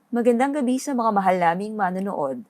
Magandang gabi sa mga mahal naming manonood.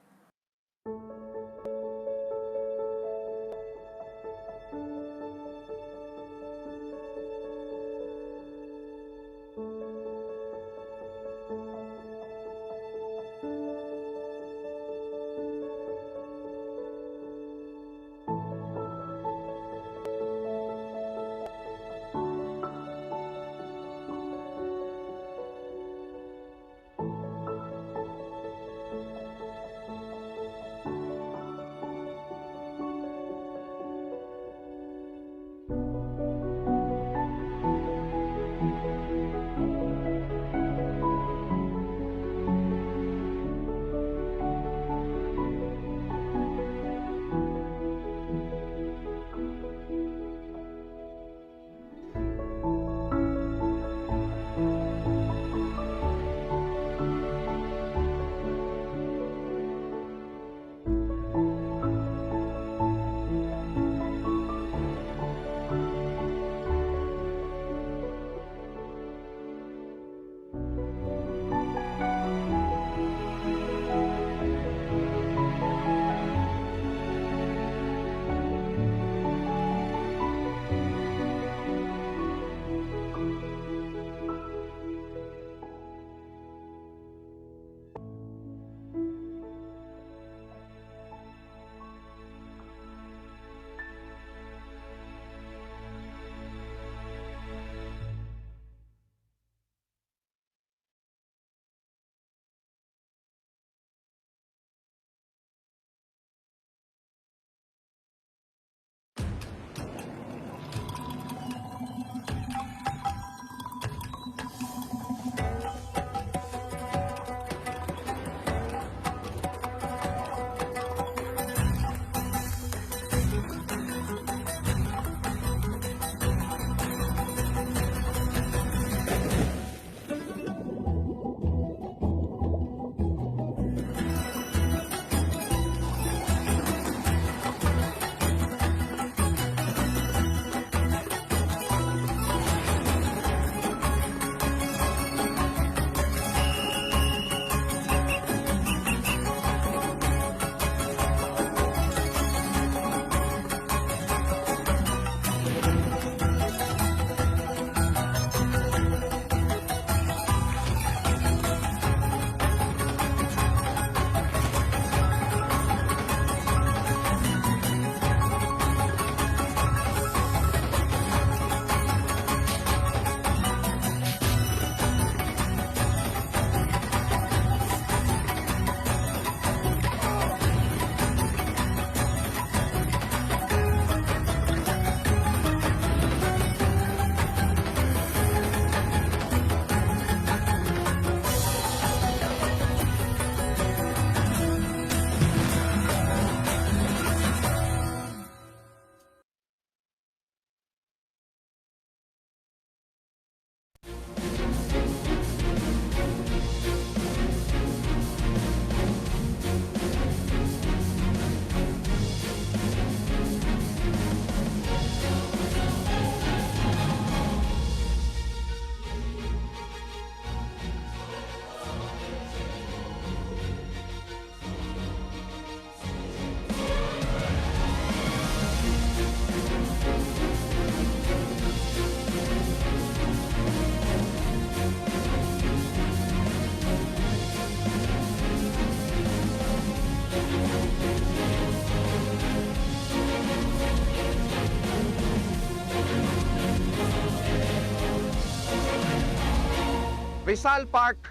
Rizal Park,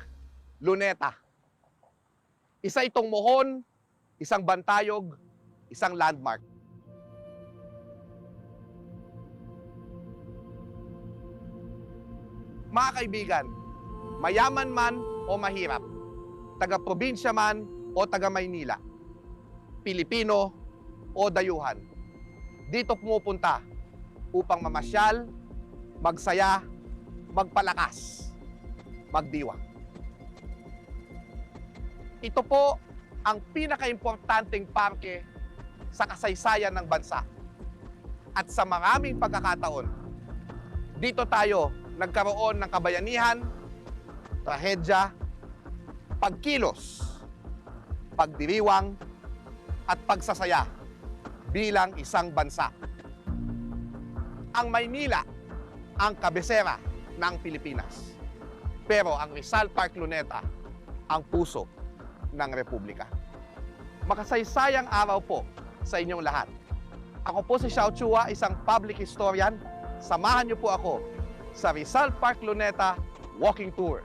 Luneta. Isa itong mohon, isang bantayog, isang landmark. Mga kaibigan, mayaman man o mahirap, taga-probinsya man o taga-Maynila, Pilipino o dayuhan, dito pumupunta upang mamasyal, magsaya, magpalakas, magdiwang. Ito po ang pinaka-importanteng parke sa kasaysayan ng bansa. At sa maraming pagkakataon, dito tayo nagkaroon ng kabayanihan, trahedya, pagkilos, pagdiriwang, at pagsasaya bilang isang bansa. Ang Maynila ang kabisera ng Pilipinas. Pero ang Rizal Park Luneta ang puso ng Republika. Makasaysayang araw po sa inyong lahat. Ako po si 𝘱𝘢𝘁𝑢𝑎, isang public historian. Samahan niyo po ako sa Rizal Park Luneta walking tour.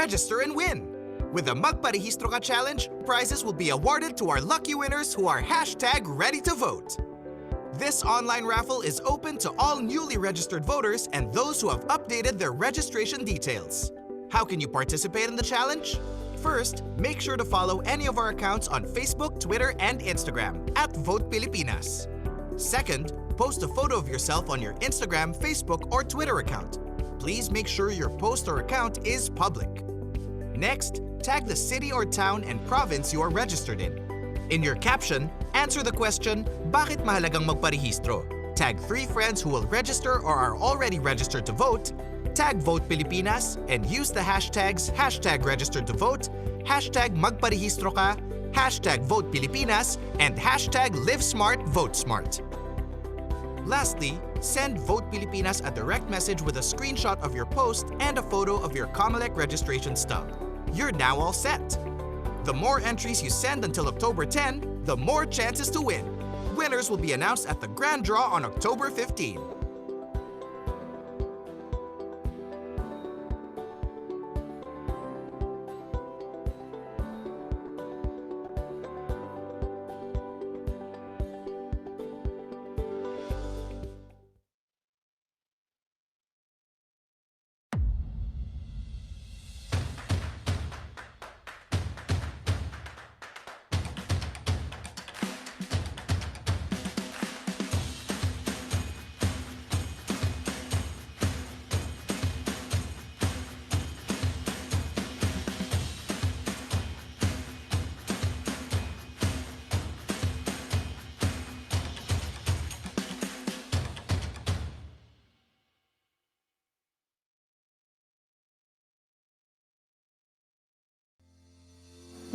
Register and win! With the 𝘍𝑘𝑠⁻ Challenge, prizes will be awarded to our lucky winners who are #ready to vote. This online raffle is open to all newly registered voters and those who have updated their registration details. How can you participate in the challenge? First, make sure to follow any of our accounts on Facebook, Twitter, and Instagram @VotePilipinas. Second, post a photo of yourself on your Instagram, Facebook, or Twitter account. Please make sure your post or account is public. Next, tag the city or town and province you are registered in. In your caption, answer the question, bakit mahalagang magparehistro? Tag 3 friends who will register or are already registered to vote, tag Vote Pilipinas, and use the hashtags #registered to vote, #magparehistro ka, #Vote Pilipinas, and #LiveSmartVoteSmart. Lastly, send Vote Pilipinas a direct message with a screenshot of your post and a photo of your COMELEC registration stub. You're now all set. The more entries you send until October 10, the more chances to win. Winners will be announced at the grand draw on October 15.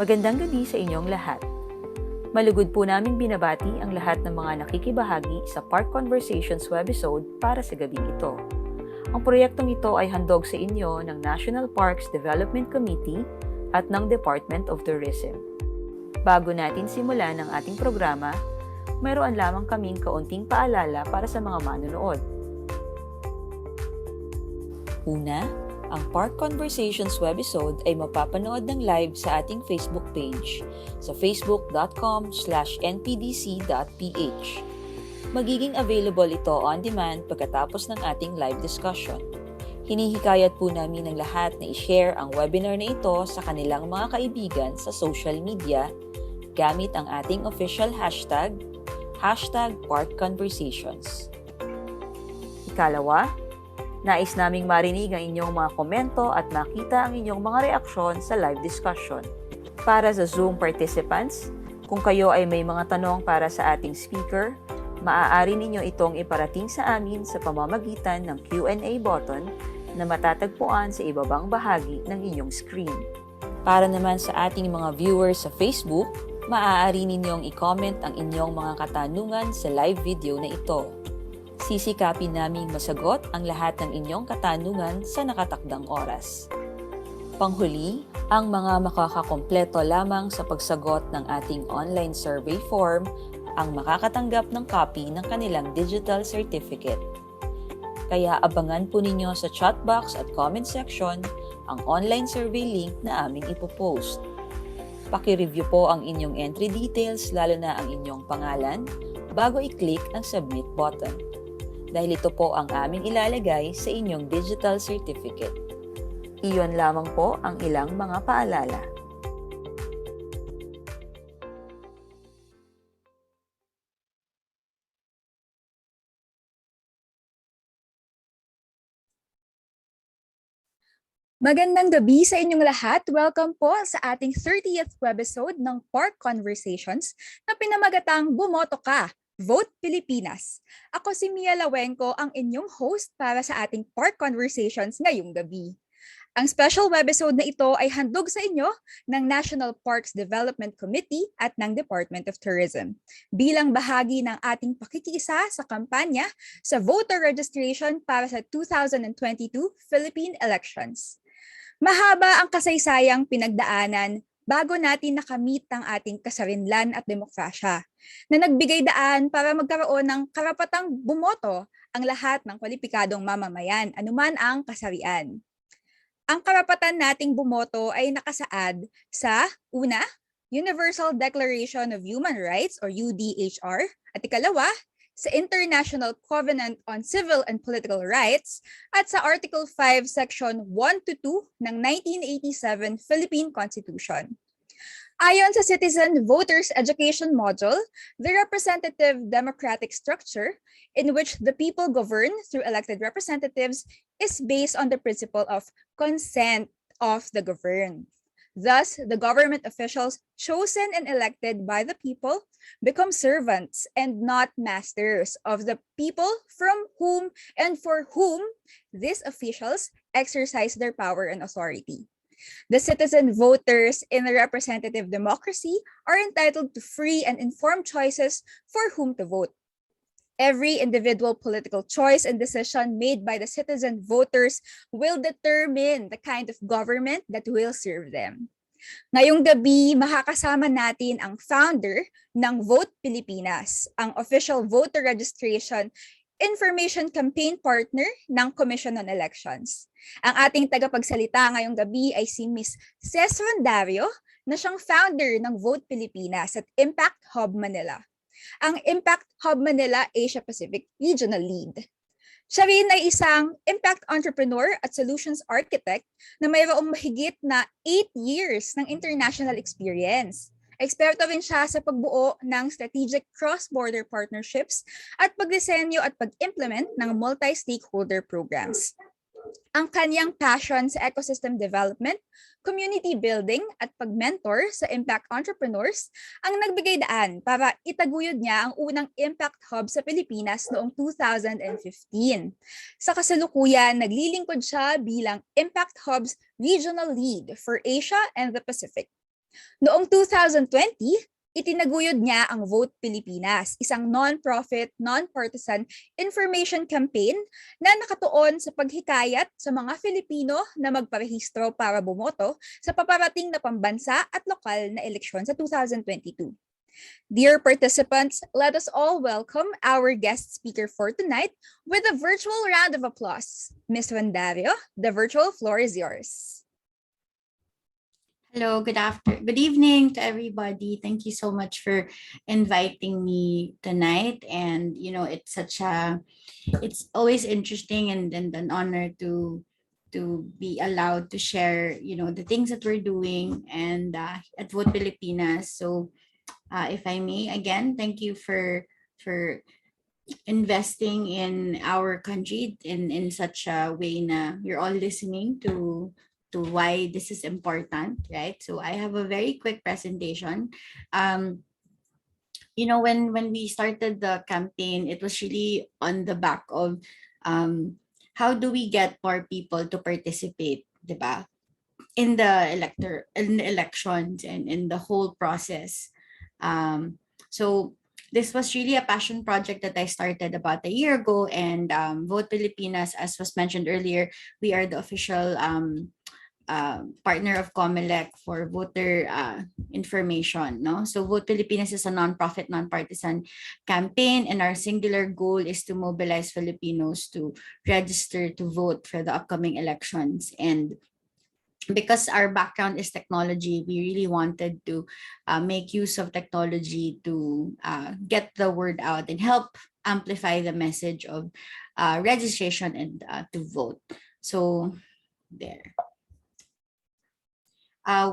Magandang gabi sa inyong lahat. Malugod po naming binabati ang lahat ng mga nakikibahagi sa Park Conversations webisode para sa gabing ito. Ang proyektong ito ay handog sa inyo ng National Parks Development Committee at ng Department of Tourism. Bago natin simulan ang ating programa, mayroon lamang kaming kaunting paalala para sa mga manonood. Una, ang Park Conversations webisode ay mapapanood ng live sa ating Facebook page sa facebook.com/npdc.ph. Magiging available ito on demand pagkatapos ng ating live discussion. Hinihikayat po namin ng lahat na i-share ang webinar na ito sa kanilang mga kaibigan sa social media gamit ang ating official hashtag, #ParkConversations. Ikalawa, nais naming marinig ang inyong mga komento at makita ang inyong mga reaksyon sa live discussion. Para sa Zoom participants, kung kayo ay may mga tanong para sa ating speaker, maaari ninyo itong iparating sa amin sa pamamagitan ng Q&A button na matatagpuan sa ibabang bahagi ng inyong screen. Para naman sa ating mga viewers sa Facebook, maaari ninyong i-comment ang inyong mga katanungan sa live video na ito. Sisikapin naming masagot ang lahat ng inyong katanungan sa nakatakdang oras. Panghuli, ang mga makakakompleto lamang sa pagsagot ng ating online survey form ang makakatanggap ng copy ng kanilang digital certificate. Kaya abangan po ninyo sa chat box at comment section ang online survey link na aming ipopost. Paki-review po ang inyong entry details, lalo na ang inyong pangalan, bago i-click ang submit button. Dahil ito po ang aming ilalagay sa inyong digital certificate. Iyon lamang po ang ilang mga paalala. Magandang gabi sa inyong lahat. Welcome po sa ating 30th webisode ng Park Conversations na pinamagatang Bumoto Ka! Vote Pilipinas. Ako si Lauengco, ang inyong host para sa ating Park Conversations ngayong gabi. Ang special webisode na ito ay handog sa inyo ng National Parks Development Committee at ng Department of Tourism bilang bahagi ng ating pakikiisa sa kampanya sa voter registration para sa 2022 Philippine elections. Mahaba ang kasaysayang pinagdaanan bago natin nakamit ang ating kasarinlan at demokrasya na nagbigay daan para magkaroon ng karapatang bumoto ang lahat ng kwalipikadong mamamayan, anuman ang kasarian. Ang karapatan nating bumoto ay nakasaad sa una, Universal Declaration of Human Rights or UDHR, at ikalawa, sa International Covenant on Civil and Political Rights at sa Article 5, Section 1-2 ng 1987 Philippine Constitution. Ayon sa Citizen Voters Education Module, the representative democratic structure in which the people govern through elected representatives is based on the principle of consent of the governed. Thus, the government officials chosen and elected by the people become servants and not masters of the people from whom and for whom these officials exercise their power and authority. The citizen voters in a representative democracy are entitled to free and informed choices for whom to vote. Every individual political choice and decision made by the citizen voters will determine the kind of government that will serve them. Ngayong gabi, makakasama natin ang founder ng Vote Pilipinas, ang official voter registration information campaign partner ng Commission on Elections. Ang ating tagapagsalita ngayong gabi ay si Ms. Ces Rondario, na siyang founder ng Vote Pilipinas at Impact Hub Manila. Ang Impact Hub Manila Asia Pacific Regional Lead. Siya rin ay isang impact entrepreneur at solutions architect na mayroong mahigit na 8 years ng international experience. Eksperto rin siya sa pagbuo ng strategic cross-border partnerships at pagdisenyo at pag-implement ng multi-stakeholder programs. Ang kanyang passion sa ecosystem development, community building at pag-mentor sa impact entrepreneurs ang nagbigay daan para itaguyod niya ang unang impact hub sa Pilipinas noong 2015. Sa kasalukuyan, naglilingkod siya bilang Impact Hub's Regional Lead for Asia and the Pacific. Noong 2020, itinaguyod niya ang Vote Pilipinas, isang non-profit, non-partisan information campaign na nakatuon sa paghikayat sa mga Filipino na magparehistro para bumoto sa paparating na pambansa at lokal na eleksyon sa 2022. Dear participants, let us all welcome our guest speaker for tonight with a virtual round of applause. Ms. Rondario, the virtual floor is yours. Hello, good evening to everybody. Thank you so much for inviting me tonight. And it's always interesting and an honor to be allowed to share, the things that we're doing and at Vote Pilipinas. So if I may, again, thank you for investing in our country in such a way na you're all listening to why this is important, right? So I have a very quick presentation. When we started the campaign, it was really on the back of how do we get more people to participate, diba? In the elections and in the whole process. So this was really a passion project that I started about a year ago, and Vote Pilipinas, as was mentioned earlier, we are the official partner of COMELEC for voter information. No, so Vote Pilipinas is a non-profit, non-partisan campaign, and our singular goal is to mobilize Filipinos to register to vote for the upcoming elections. And because our background is technology, we really wanted to make use of technology to get the word out and help amplify the message of registration and to vote. So there.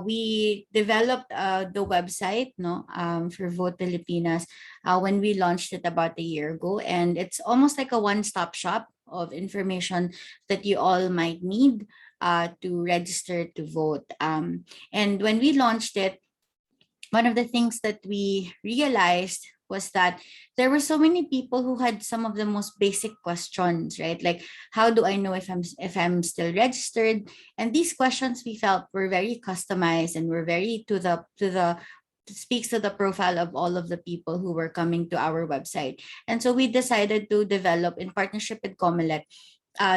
We developed the website, for Vote Pilipinas when we launched it about a year ago, and it's almost like a one-stop shop of information that you all might need to register to vote. And when we launched it, one of the things that we realized was that there were so many people who had some of the most basic questions, right? Like, how do I know if I'm still registered? And these questions we felt were very customized and were very speaks to the profile of all of the people who were coming to our website. And so we decided to develop, in partnership with COMELEC,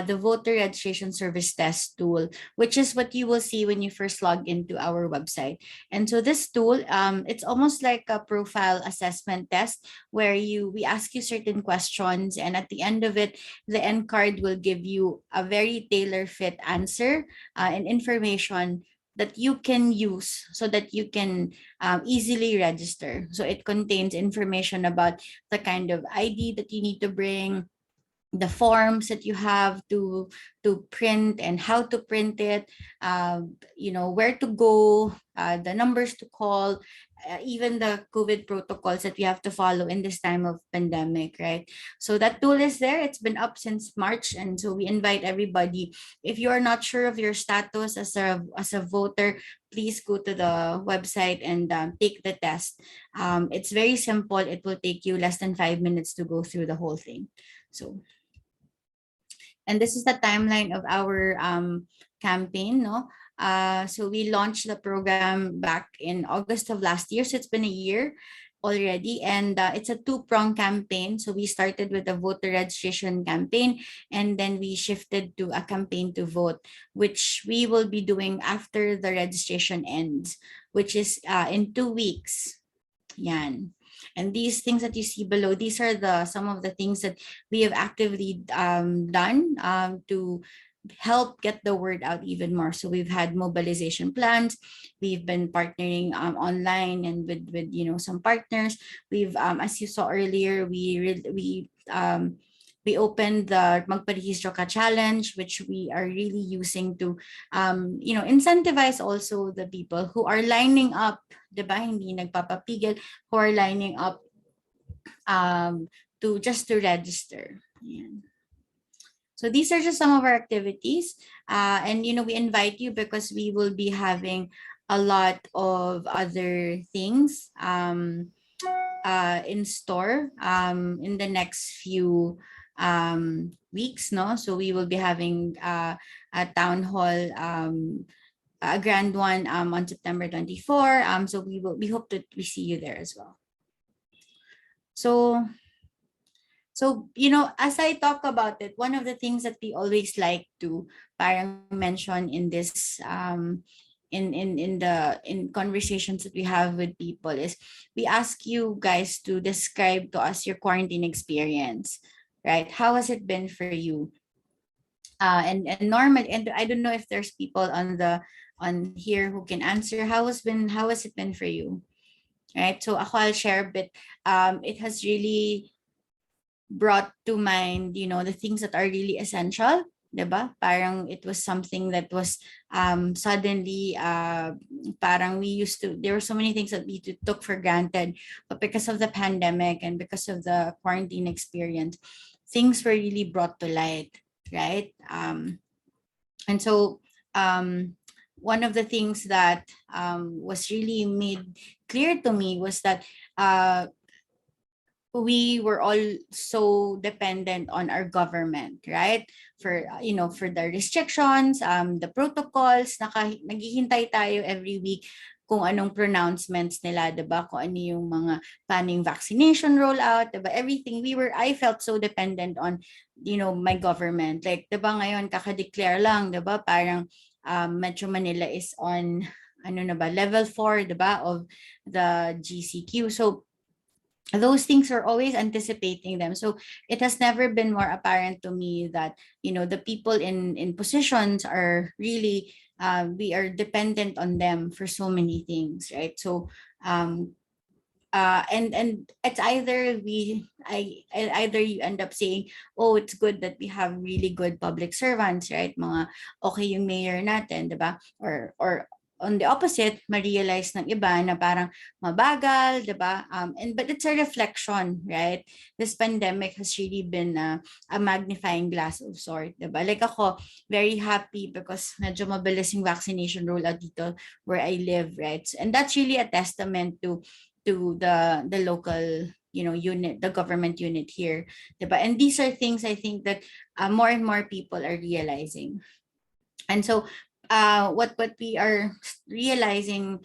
the voter registration service test tool, which is what you will see when you first log into our website. And so this tool, it's almost like a profile assessment test where we ask you certain questions, and at the end of it, the end card will give you a very tailor-fit answer and information that you can use so that you can easily register. So it contains information about the kind of ID that you need to bring, the forms that you have to print and how to print it, where to go, the numbers to call, even the COVID protocols that we have to follow in this time of pandemic, right? So that tool is there. It's been up since March, and so we invite everybody. If you are not sure of your status as a voter, please go to the website and take the test. It's very simple. It will take you less than 5 minutes to go through the whole thing. So. And this is the timeline of our campaign, no? So we launched the program back in August of last year. So it's been a year already, and it's a two-pronged campaign. So we started with a voter registration campaign, and then we shifted to a campaign to vote, which we will be doing after the registration ends, which is in 2 weeks. Yan. And these things that you see below, these are some of the things that we have actively done to help get the word out even more. So we've had mobilization plans. We've been partnering online and with some partners. We've as you saw earlier, we opened the 𝘕𝐵𝐺𝐲𝑚 challenge, which we are really using to incentivize also the people who are lining up, diba, hindi nagpapapigil, who are lining up to register. Ayan. So these are just some of our activities, and we invite you because we will be having a lot of other things in store in the next few weeks, no? So we will be having a town hall, a grand one on September 24. So we hope that we see you there as well. So as I talk about it, one of the things that we always like to parang mention in this in conversations that we have with people is we ask you guys to describe to us your quarantine experience, right? How has it been for you? And normally, and I don't know if there's people on here who can answer how has it been for you, right? So I'll share a bit. It has really brought to mind the things that are really essential 'di ba? Parang it was something that was suddenly parang there were so many things that we took for granted, but because of the pandemic and because of the quarantine experience, things were really brought to light, right? And so one of the things that was really made clear to me was that we were all so dependent on our government, right? For for the restrictions, the protocols, naghihintay tayo every week kung anong pronouncements nila, 'di ba? Kung ano yung mga planning vaccination rollout, 'di ba? Everything I felt so dependent on my government. Like, 'di ba ngayon kaka-declare lang, 'di ba? Parang Metro Manila is on level 4, 'di ba, of the GCQ. So those things are always anticipating them. So it has never been more apparent to me that the people in positions are really we are dependent on them for so many things, right? So and it's either either you end up saying, oh, it's good that we have really good public servants, right? Mga okay yung mayor natin, 'di ba? Or on the opposite, ma-realize ng iba na parang mabagal, 'di ba? But it's a reflection, right? This pandemic has really been a magnifying glass of sort, 'di ba? Like ako, very happy because medyo mabilis yung vaccination rollout dito where I live, right? And that's really a testament to the local unit, the government unit here, 'di ba? And these are things I think that more and more people are realizing. And so what we are realizing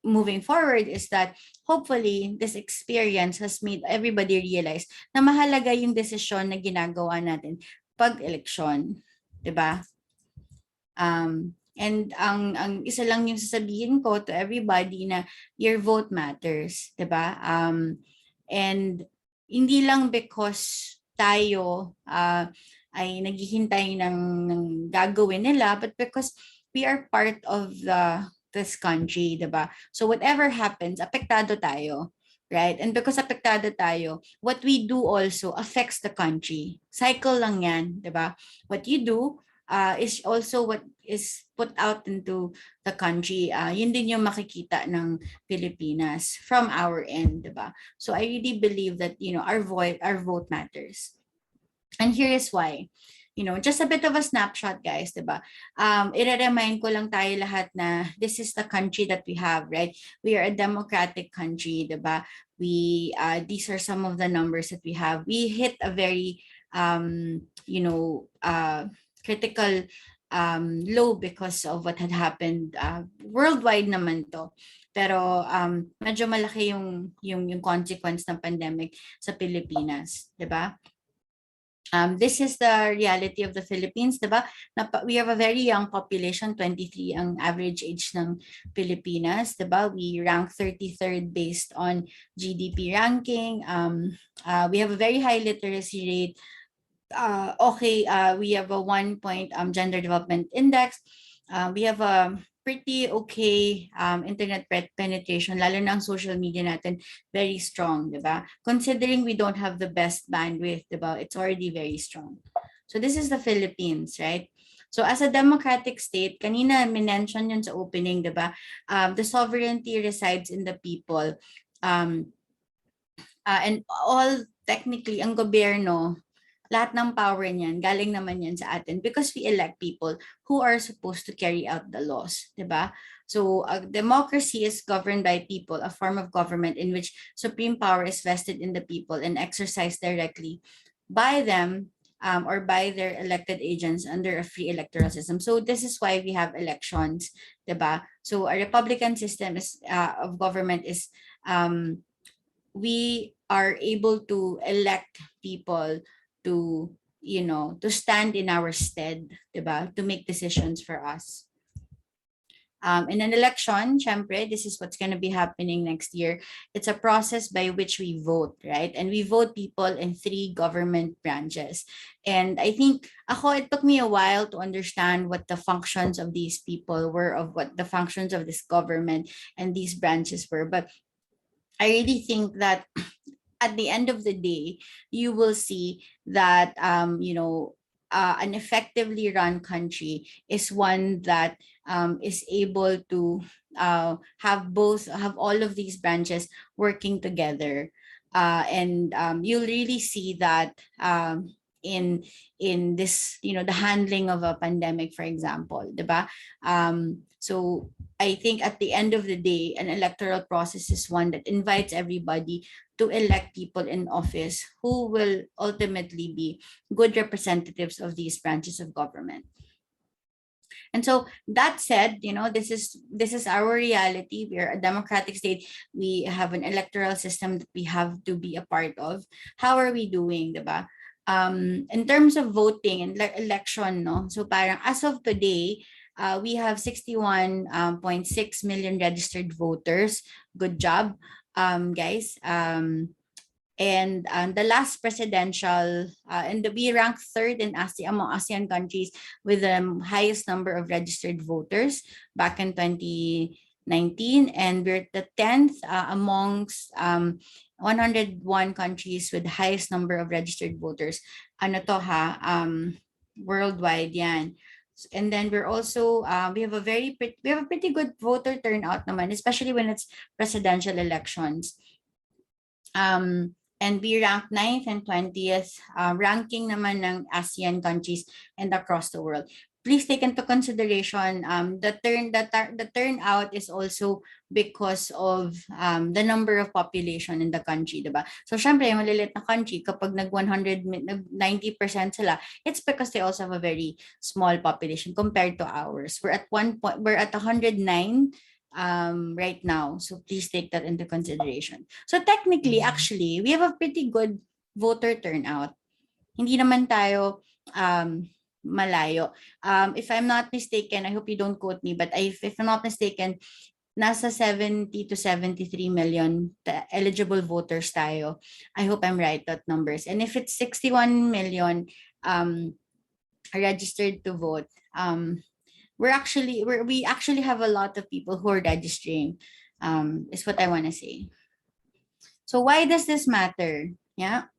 moving forward is that hopefully this experience has made everybody realize na mahalaga yung desisyon na ginagawa natin pag eleksyon, 'di ba? And ang isa lang yung sasabihin ko to everybody na your vote matters, 'di ba? And hindi lang because tayo ay naghihintay ng gagawin nila, but because we are part of this country, 'di ba? So whatever happens, apektado tayo, right? And because apektado tayo, what we do also affects the country. Cycle lang 'yan, 'di ba? What you do is also what is put out into the country. Yun din yung makikita ng Pilipinas from our end, 'di ba? So I really believe that our vote matters. And here is why. Just a bit of a snapshot, guys, 'di ba? I-remind ko lang tayo lahat na this is the country that we have, right? We are a democratic country, 'di ba? These are some of the numbers that we have. We hit a very critical low because of what had happened worldwide naman to. Pero medyo malaki yung consequence ng pandemic sa Pilipinas, 'di ba? This is the reality of the Philippines, 'di ba? We have a very young population, 23 ang average age ng Pilipinas, 'di ba? We rank 33rd based on GDP ranking. We have a very high literacy rate. We have a 1 point gender development index. We have a pretty okay internet penetration, lalo na ang social media natin, very strong, 'di ba? Considering we don't have the best bandwidth, 'di ba? It's already very strong. So this is the Philippines, right? So as a democratic state, kanina minention yun sa opening, 'di ba? The sovereignty resides in the people. And all technically ang gobyerno, lahat ng power niyan, galing naman yan sa atin because we elect people who are supposed to carry out the laws, 'di ba? So democracy is governed by people, a form of government in which supreme power is vested in the people and exercised directly by them or by their elected agents under a free electoral system. So this is why we have elections, 'di ba? So a republican system of government is we are able to elect people to stand in our stead, 'di ba? To make decisions for us. In an election, syempre, this is what's going to be happening next year. It's a process by which we vote, right? And we vote people in 3 government branches. And I think it took me a while to understand what the functions of these people were, of what the functions of this government and these branches were. But I really think that at the end of the day, you will see that an effectively run country is one that is able to have all of these branches working together. And you'll really see that in this, the handling of a pandemic, for example, diba? So I think at the end of the day, an electoral process is one that invites everybody to elect people in office who will ultimately be good representatives of these branches of government. And so that said, this is our reality. We are a democratic state. We have an electoral system that we have to be a part of. How are we doing, diba? In terms of voting and election, no? So parang as of today, we have 61.6 million registered voters. Good job, guys. And the last presidential, and we rank third in among ASEAN countries with the highest number of registered voters back in 2019, and we're the 10th amongst 101 countries with the highest number of registered voters. Ano to ha? Worldwide yan. And then we're also we have a pretty good voter turnout naman, especially when it's presidential elections. And we rank 9th and 20th ranking naman ng ASEAN countries and across the world. Please take into consideration the turnout is also because of the number of population in the country, diba? So syempre, malilit na country, kapag nag-90% sila, it's because they also have a very small population compared to ours. We're at 100 109 right now. So please take that into consideration. So technically, actually, we have a pretty good voter turnout. Hindi naman tayo malayo. If I'm not mistaken, I hope you don't quote me, but if I'm not mistaken, nasa 70 to 73 million eligible voters tayo. I hope I'm right at numbers. And if it's 61 million registered to vote, we actually have a lot of people who are registering, is what I want to say. So why does this matter? Yeah.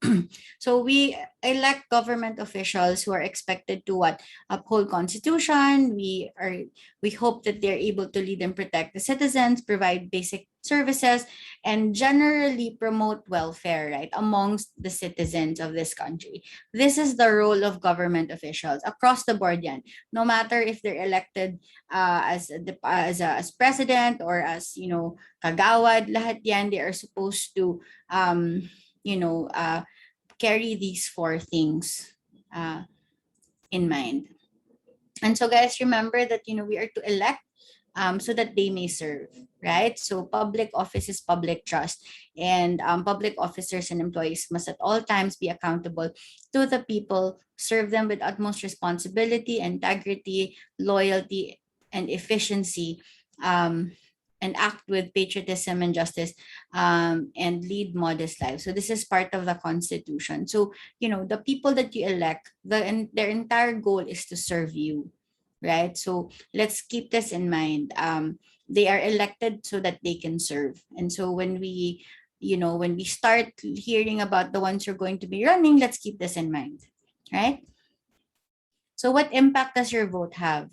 So we elect government officials who are expected to uphold constitution. We hope that they're able to lead and protect the citizens, provide basic services, and generally promote welfare, right, amongst the citizens of this country. This is the role of government officials across the board yan. No matter if they're elected as president or as, kagawad, lahat yan, they are supposed to carry these four things in mind. And so guys, remember that, we are to elect so that they may serve, right? So public office is public trust, and public officers and employees must at all times be accountable to the people, serve them with utmost responsibility, integrity, loyalty, and efficiency, and act with patriotism and justice, and lead modest lives. So this is part of the Constitution. So, the people that you elect, their entire goal is to serve you, right? So let's keep this in mind. They are elected so that they can serve. And so when we start hearing about the ones who are going to be running, let's keep this in mind, right? So what impact does your vote have?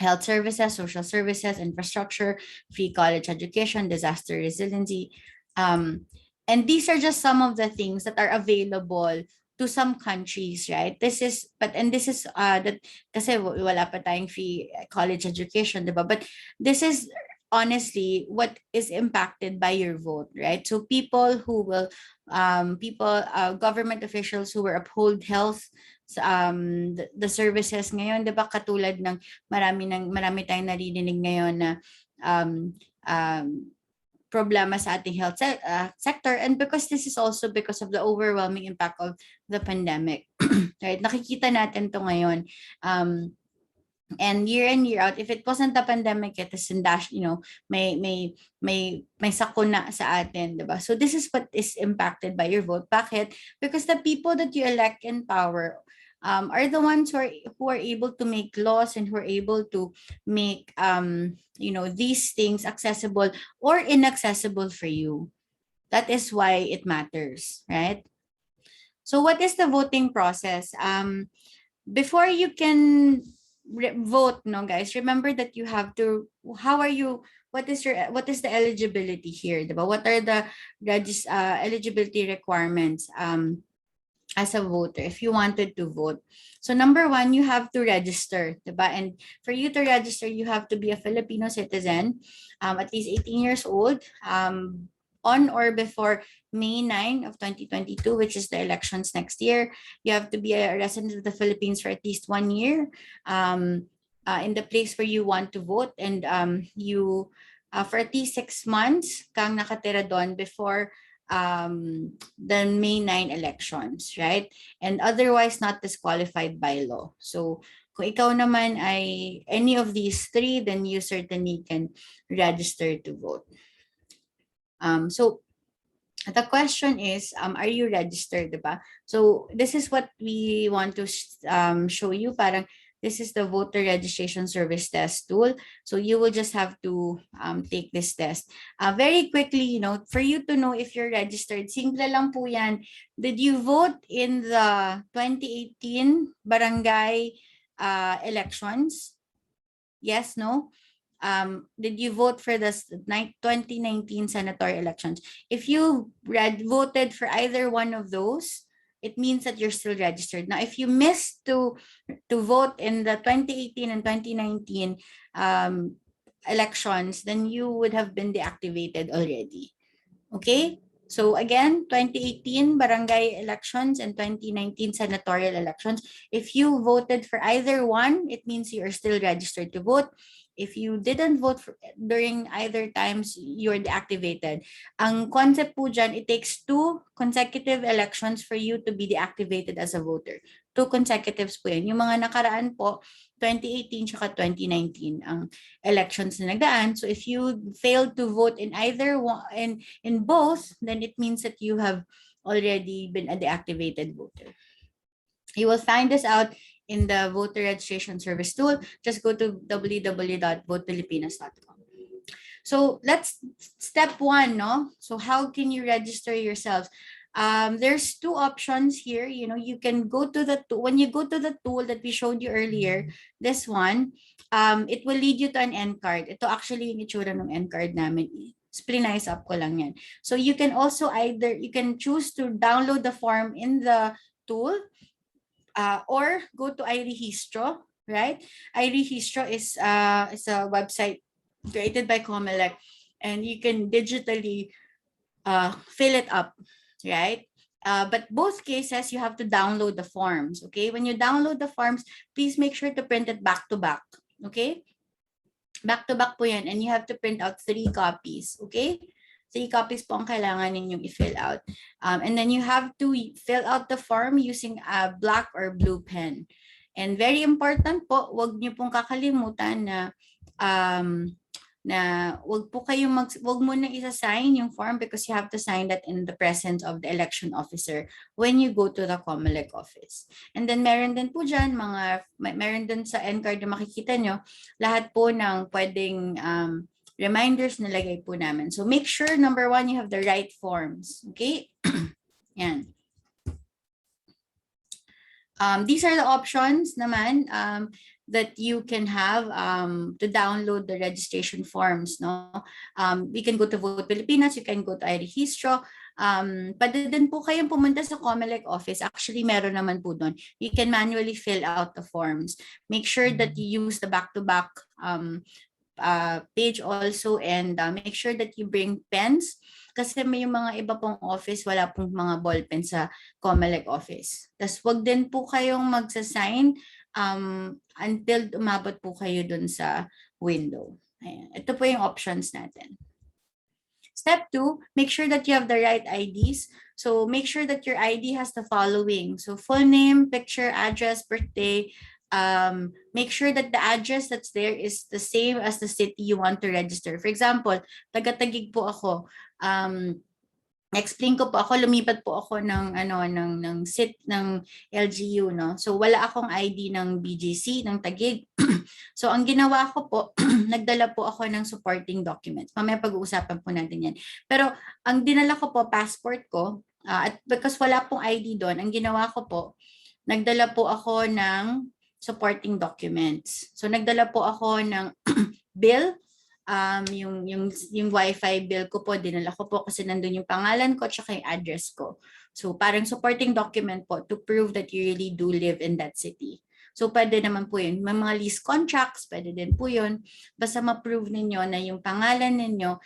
Health services, social services, infrastructure, free college education, disaster resiliency. And these are just some of the things that are available to some countries, right? This is that kasi wala pa tayong free college education, diba? But this is honestly what is impacted by your vote, right? So people who will government officials who will uphold health, the services ngayon, 'di ba, katulad ng marami tayong naririnig ngayon na problema sa ating health sector, and because this is also because of the overwhelming impact of the pandemic. Right? Nakikita natin to ngayon. And year in, year out, if it wasn't the pandemic, it is may sakuna sa atin, diba? So this is what is impacted by your vote. Bakit? Because the people that you elect in power are the ones who are able to make laws and who are able to make these things accessible or inaccessible for you. That is why it matters, right? So what is the voting process? before you can vote, no guys, remember that you have to, what is the eligibility here, diba? What are the eligibility requirements as a voter if you wanted to vote? So number one, you have to register, diba? And for you to register, you have to be a Filipino citizen, at least 18 years old, on or before May 9 of 2022, which is the elections next year. You have to be a resident of the Philippines for at least 1 year in the place where you want to vote, and you for at least 6 months kang nakatira doon before the May 9 elections, right? And otherwise not disqualified by law. So kung ikaw naman ay any of these three, then you certainly can register to vote. So the question is, are you registered, diba? So this is what we want to show you. Parang this is the voter registration service test tool. So you will just have to take this test. Very quickly, for you to know if you're registered, simple lang po yan. Did you vote in the 2018 barangay elections? Yes, no? Did you vote for the 2019 senatorial elections? If you voted for either one of those, it means that you're still registered. Now, if you missed to vote in the 2018 and 2019 elections, then you would have been deactivated already. Okay? So again, 2018 barangay elections and 2019 senatorial elections. If you voted for either one, it means you are still registered to vote. If you didn't vote during either times, you're deactivated. Ang concept po dyan, it takes 2 consecutive elections for you to be deactivated as a voter. 2 consecutives po yan. Yung mga nakaraan po, 2018 tsaka 2019 ang elections na nagdaan. So if you failed to vote in either one, in both, then it means that you have already been a deactivated voter. You will find this out in the voter registration service tool. Just go to www.votefilipinas.com. So let's step 1, no? So how can you register yourselves? There's 2 options here. You can go to when you go to the tool that we showed you earlier, this one, it will lead you to an end card. Ito actually yung itsura ng end card namin. Splinize up ko lang yan. So you can also you can choose to download the form in the tool, or go to 𝘕𝘂𝑒𝑟𝑒gistro, right? 𝘕𝘂𝑒𝑟𝑒gistro is a website created by COMELEC, and you can digitally fill it up, right? But both cases, you have to download the forms, okay? When you download the forms, please make sure to print it back to back, okay? Back to back po yan, and you have to print out 3 copies, okay? 3 copies po ang kailangan ninyong i-fill out. And then you have to fill out the form using a black or blue pen. And very important po, wag niyo pong kakalimutan na wag mo na isa-sign yung form, because you have to sign that in the presence of the election officer when you go to the COMELEC office. And then meron din po dyan, meron din sa end card na makikita nyo, lahat po ng pwedeng reminders na lagay po namin. So make sure, number 1, you have the right forms. Okay? Yan. These are the options naman that you can have to download the registration forms. No? We can go to Vote Pilipinas, you can go to 𝘕𝘂𝑒𝑟𝑒gistro. Pwede din po kayong pumunta sa COMELEC office. Actually, meron naman po doon. You can manually fill out the forms. Make sure that you use the back-to-back page also, and make sure that you bring pens, kasi may yung mga iba pong office wala pong mga ballpen sa COMELEC office. Tapos wag din po kayong magsasign until umabot po kayo dun sa window. Ayan. Ito po yung options natin. Step 2, make sure that you have the right IDs. So make sure that your ID has the following. So full name, picture, address, birthday. Make sure that the address that's there is the same as the city you want to register. For example, taga-Taguig po ako. Explain ko po ako, lumipat po ako ng LGU, no. So wala akong ID ng BGC ng Taguig. So ang ginawa ko po, nagdala po ako ng supporting documents. Mamaya pag-uusapan po natin yan. Pero ang dinala ko po, passport ko, at because wala pong ID doon, ang ginawa ko po, nagdala po ako ng supporting documents. So nagdala po ako ng bill, yung Wi-Fi bill ko po, dinala ko po kasi nandun yung pangalan ko at saka yung address ko. So parang supporting document po to prove that you really do live in that city. So pwede naman po yun. May mga lease contracts, pwede din po yun. Basta ma-prove ninyo na yung pangalan ninyo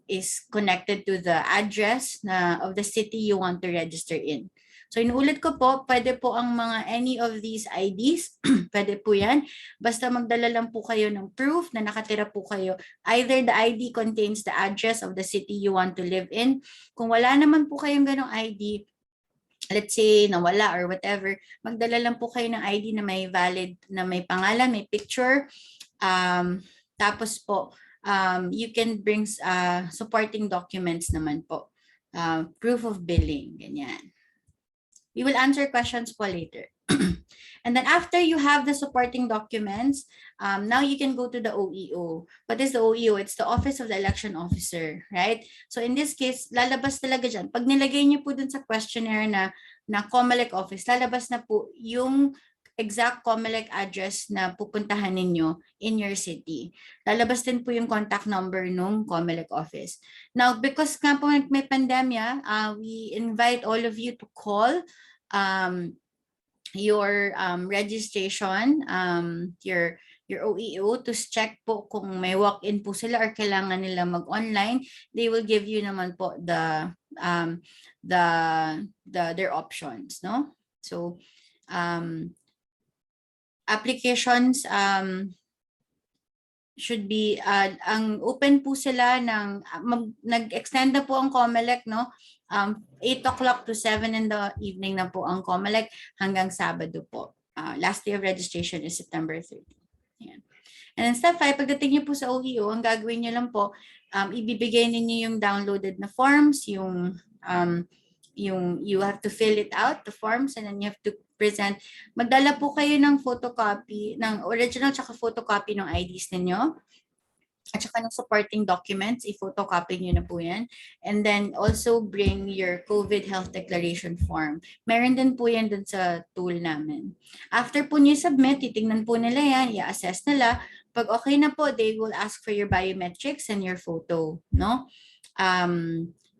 is connected to the address of the city you want to register in. So inuulit ko po, pwede po ang mga any of these IDs, pwede po yan. Basta magdala lang po kayo ng proof na nakatira po kayo. Either the ID contains the address of the city you want to live in. Kung wala naman po kayong ganong ID, let's say nawala or whatever, magdala lang po kayo ng ID na may valid, na may pangalan, may picture. Tapos po, you can bring supporting documents naman po. Proof of billing, ganyan. We will answer questions po later. And then after you have the supporting documents, now you can go to the OEO. What is the OEO? It's the Office of the Election Officer, right? So in this case, lalabas talaga dyan. Pag nilagay niyo po dun sa questionnaire na COMELEC office, lalabas na po yung exact COMELEC address na pupuntahan ninyo in your city. Lalabas din po yung contact number nung COMELEC office. Now, because nga po may pandemya, we invite all of you to call your registration, your OEO to check po kung may walk-in po sila or kailangan nila mag-online. They will give you naman po their options, no? So, applications should be ang open po sila ng nag-extend na po ang COMELEC, no? 8 o'clock to 7 in the evening na po ang COMELEC hanggang Sabado po. Last day of registration is September 30. Ayan. And then step 5, pagdating niyo po sa OEO, ang gagawin niyo lang po, ibibigay ninyo yung downloaded na forms, you have to fill it out, the forms, and then you have to present. Magdala po kayo ng photocopy, ng original tsaka photocopy ng IDs ninyo. At saka ng supporting documents, i-photocopy nyo na po yan. And then also bring your COVID health declaration form. Meron din po yan dun sa tool namin. After po nyo submit, titingnan po nila yan, i-assess nila. Pag okay na po, they will ask for your biometrics and your photo, no?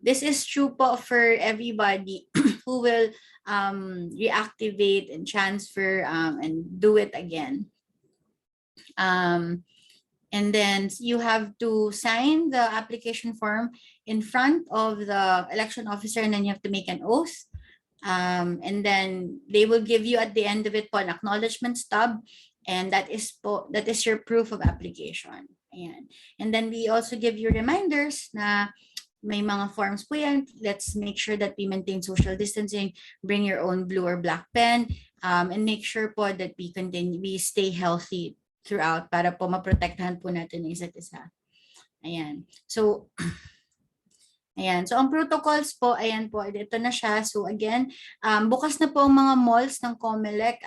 This is true po for everybody who will reactivate and transfer and do it again. And then you have to sign the application form in front of the election officer, and then you have to make an oath. And then they will give you at the end of it po an acknowledgement stub, and that is your proof of application. Ayan. And then we also give you reminders na may mga forms po yan. Let's make sure that we maintain social distancing, bring your own blue or black pen, and make sure po that we stay healthy throughout para po maprotektahan po natin ang isa't isa. Ayan. So, ayan. So, ang protocols po, ayan po, ito na siya. So, again, bukas na po ang mga malls ng COMELEC.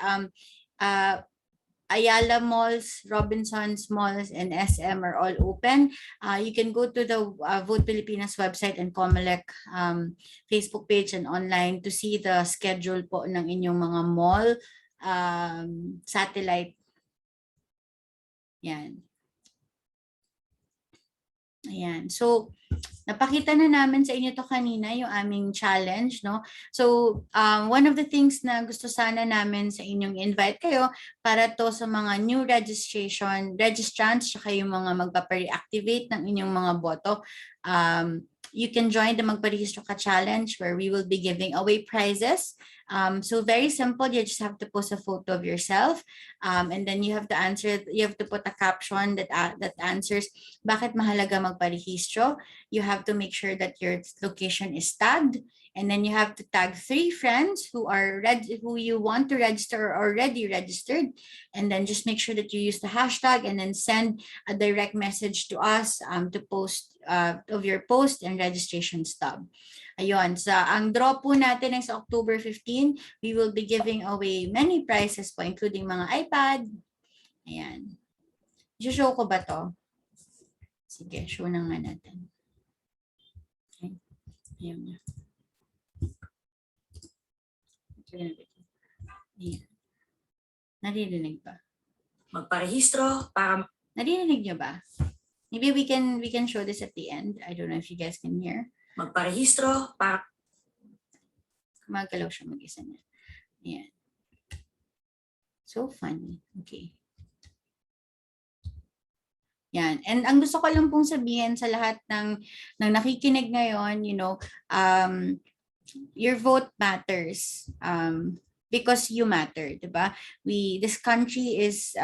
Ayala Malls, Robinsons Malls, and SM are all open. You can go to the Vote Pilipinas website and COMELEC Facebook page and online to see the schedule po ng inyong mga mall, satellite. Yan. Ayan. So, napakita na namin sa inyo to kanina yung aming challenge, no? So, one of the things na gusto sana namin sa inyong invite kayo para to sa mga new registrants, saka yung mga magpa-reactivate ng inyong mga boto. You can join the Magparehistro Ka Challenge where we will be giving away prizes. So very simple, you just have to post a photo of yourself, and then you have to put a caption that answers bakit mahalaga magparehistro. You have to make sure that your location is tagged, and then you have to tag 3 friends who you want to register or already registered, and then just make sure that you use the hashtag and then send a direct message to us to post of your post and registration stub. Ayun, ang draw po natin ay sa October 15, we will be giving away many prizes po, including mga iPad. Ayan. Show ko ba to? Sige, show na nga natin. Okay. Ayan na. Ayan. Naririnig ba? Magparehistro para Naririnig nyo ba? Maybe we can show this at the end. I don't know if you guys can hear. magparehistro para Gumagalaw siya mag-isa niya. Ayan. So funny. Okay. Yan. And ang gusto ko lang pong sabihin sa lahat ng nakikinig ngayon, your vote matters. Because you matter, diba? This country is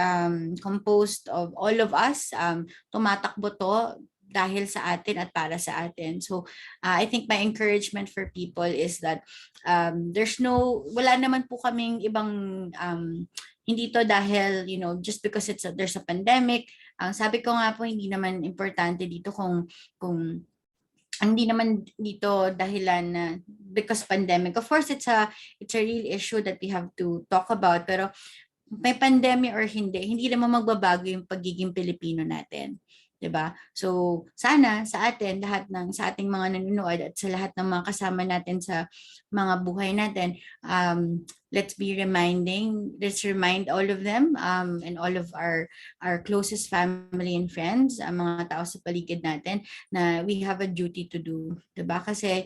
composed of all of us. Tumatakbo to dahil sa atin at para sa atin. So I think my encouragement for people is that wala naman po kaming ibang hindi to dahil just because there's a pandemic. Sabi ko nga po, hindi naman importante dito kung hindi naman dito dahilan na because pandemic. Of course, it's a real issue that we have to talk about. Pero may pandemic or hindi naman magbabago yung pagiging Pilipino natin. Diba? So sana sa atin, sa ating mga nanonood at sa lahat ng mga kasama natin sa mga buhay natin, let's remind all of them and all of our closest family and friends, ang mga tao sa paligid natin, na we have a duty to do. Diba? Kasi